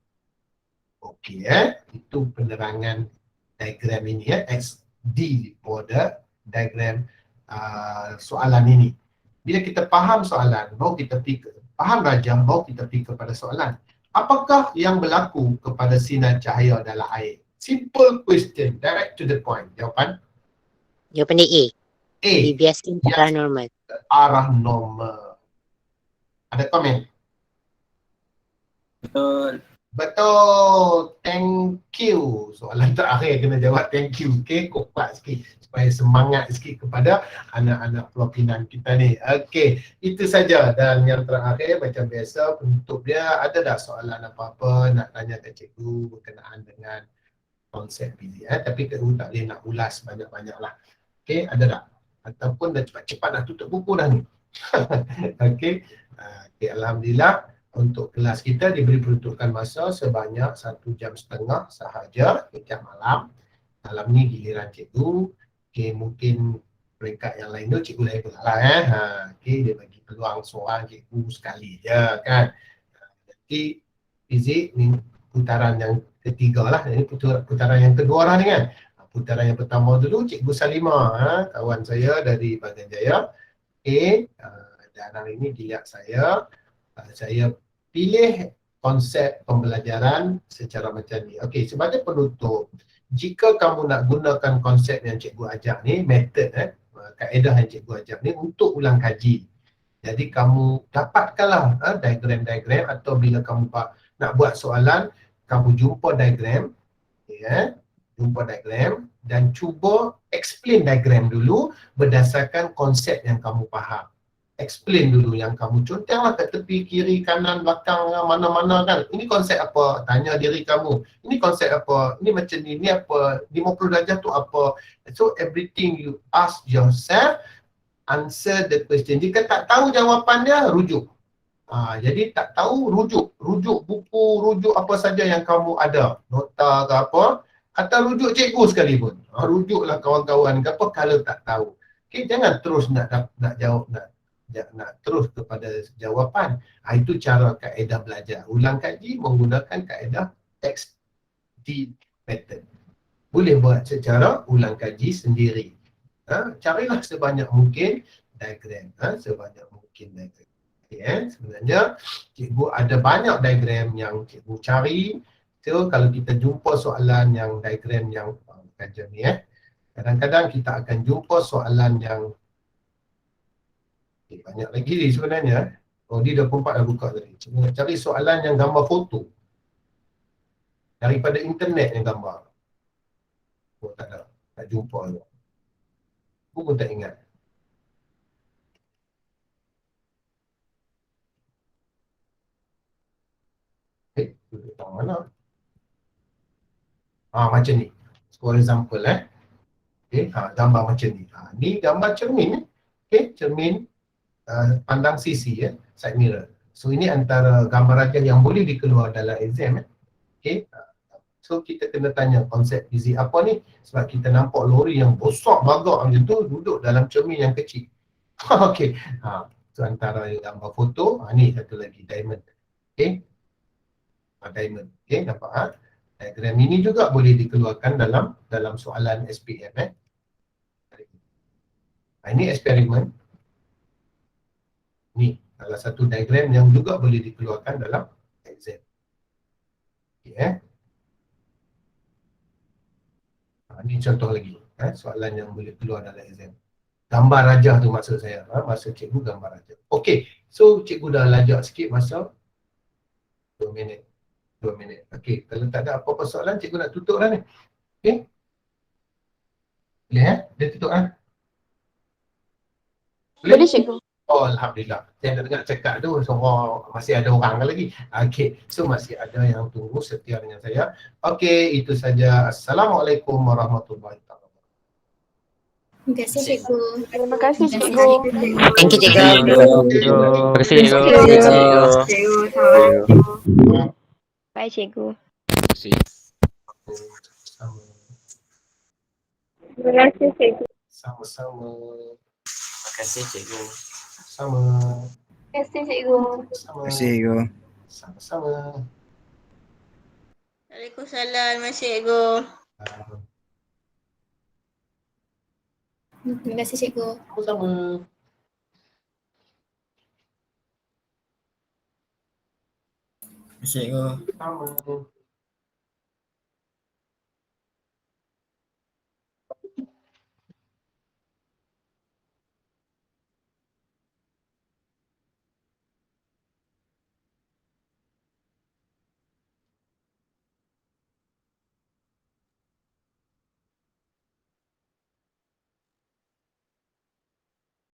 Okey, itu penerangan diagram ini, XD border diagram soalan ini. Bila kita faham soalan, baru kita faham rajah, baru kita pergi kepada soalan. Apakah yang berlaku kepada sinar cahaya dalam air? Simple question, direct to the point. Jawapan? Jawapan dia A. A. Dibiaskan ke arah normal. Arah normal. Ada komen? Betul. Betul. Thank you. Soalan terakhir kena jawab thank you. Okey, kopak sikit supaya semangat sikit kepada anak-anak pelopinaan kita ni. Okey, itu saja. Dan yang terakhir macam biasa penutup dia, ada tak soalan apa-apa nak tanya ke cikgu berkenaan dengan konsep ini? Tapi cikgu tak boleh nak ulas banyak-banyak lah. Okey, ada tak? Ataupun dah cepat-cepat nak tutup buku dah ni. Okey. Okay, alhamdulillah. Untuk kelas kita diberi peruntukan masa sebanyak 1 jam setengah sahaja setiap malam. Malam ni giliran cikgu. Okay, mungkin peringkat yang lain tu cikgu lain pula lah. Okay, dia bagi peluang seorang cikgu sekali je kan. Jadi fizik ni putaran yang ketiga lah. Ini putaran yang kedua lah ni kan. Putaran yang pertama dulu cikgu Salimah, kawan saya dari Bagan Jaya. Okay, dan hari ini dilihat saya pilih konsep pembelajaran secara macam ni. Okey, sebagai penutup, jika kamu nak gunakan konsep yang cikgu ajar ni, metod kaedah yang cikgu ajar ni untuk ulang kaji. Jadi kamu dapatkanlah diagram-diagram atau bila kamu nak buat soalan, kamu jumpa diagram, jumpa diagram dan cuba explain diagram dulu berdasarkan konsep yang kamu faham. Explain dulu yang kamu contenglah kat tepi kiri, kanan, belakang, mana-mana kan. Ini konsep apa? Tanya diri kamu. Ini konsep apa? Ini macam ni, ini apa? 50 darjah tu apa? So everything you ask yourself, answer the question. Jika tak tahu jawapannya, rujuk. Jadi tak tahu, rujuk buku, rujuk apa saja yang kamu ada. Nota ke apa. Atau rujuk cikgu sekalipun. Rujuklah kawan-kawan ke apa kalau tak tahu. Okay, jangan terus nak jawab, nak terus kepada jawapan. Itu cara kaedah belajar. Ulang kaji menggunakan kaedah XD method. Boleh buat secara ulang kaji sendiri. Carilah sebanyak mungkin diagram. Sebanyak mungkin diagram. Okay, sebenarnya cikgu ada banyak diagram yang cikgu cari. So kalau kita jumpa soalan yang diagram yang macam ni kadang-kadang kita akan jumpa soalan yang banyak lagi sebenarnya. Oh, dia 24 dah buka tadi. Cuba cari soalan yang gambar foto. Daripada internet yang gambar. Oh, tak ada. Tak jumpa tu. Aku pun tak ingat. Duduk dalam mana? Macam ni. For example, gambar macam ni. Ni gambar cermin. Cermin pandang sisi, side mirror. So, ini antara gambar rajah yang boleh dikeluar dalam exam. So, kita kena tanya konsep fizik apa ni? Sebab kita nampak lori yang besar bagak macam tu duduk dalam cermin yang kecil. Okey. So, antara gambar foto, ni satu lagi, diamond. Diamond. Nampak? Diagram ini juga boleh dikeluarkan dalam soalan SPM. Ini eksperimen. Ni salah satu diagram yang juga boleh dikeluarkan dalam exam. Ini contoh lagi. Soalan yang boleh keluar dalam exam. Gambar rajah tu maksud saya. Masa cikgu gambar rajah. Okey. So cikgu dah lajak sikit masa 2 minit. 2 minit. Okey. Kalau tak ada apa-apa soalan, cikgu nak tutup dah ni. Okey. Boleh Dia tutup Boleh cikgu. Oh, Alhamdulillah. Saya nak dengar cakap tu, so masih ada orang lagi. Okey, so masih ada yang tunggu setia dengan saya. Okey, itu saja. Assalamualaikum warahmatullahi wabarakatuh. Terima kasih cikgu. Terima kasih cikgu. Thank you, cikgu. Terima kasih cikgu. Cikgu, Assalamualaikum. Bye cikgu. Terima kasih cikgu. Sama-sama. Terima kasih cikgu. Sama. Terima kasih cikgu. Sama. cikgu. Sama-sama. Waalaikumsalam cikgu. Terima kasih cikgu. Sama-sama. Cikgu. Sama.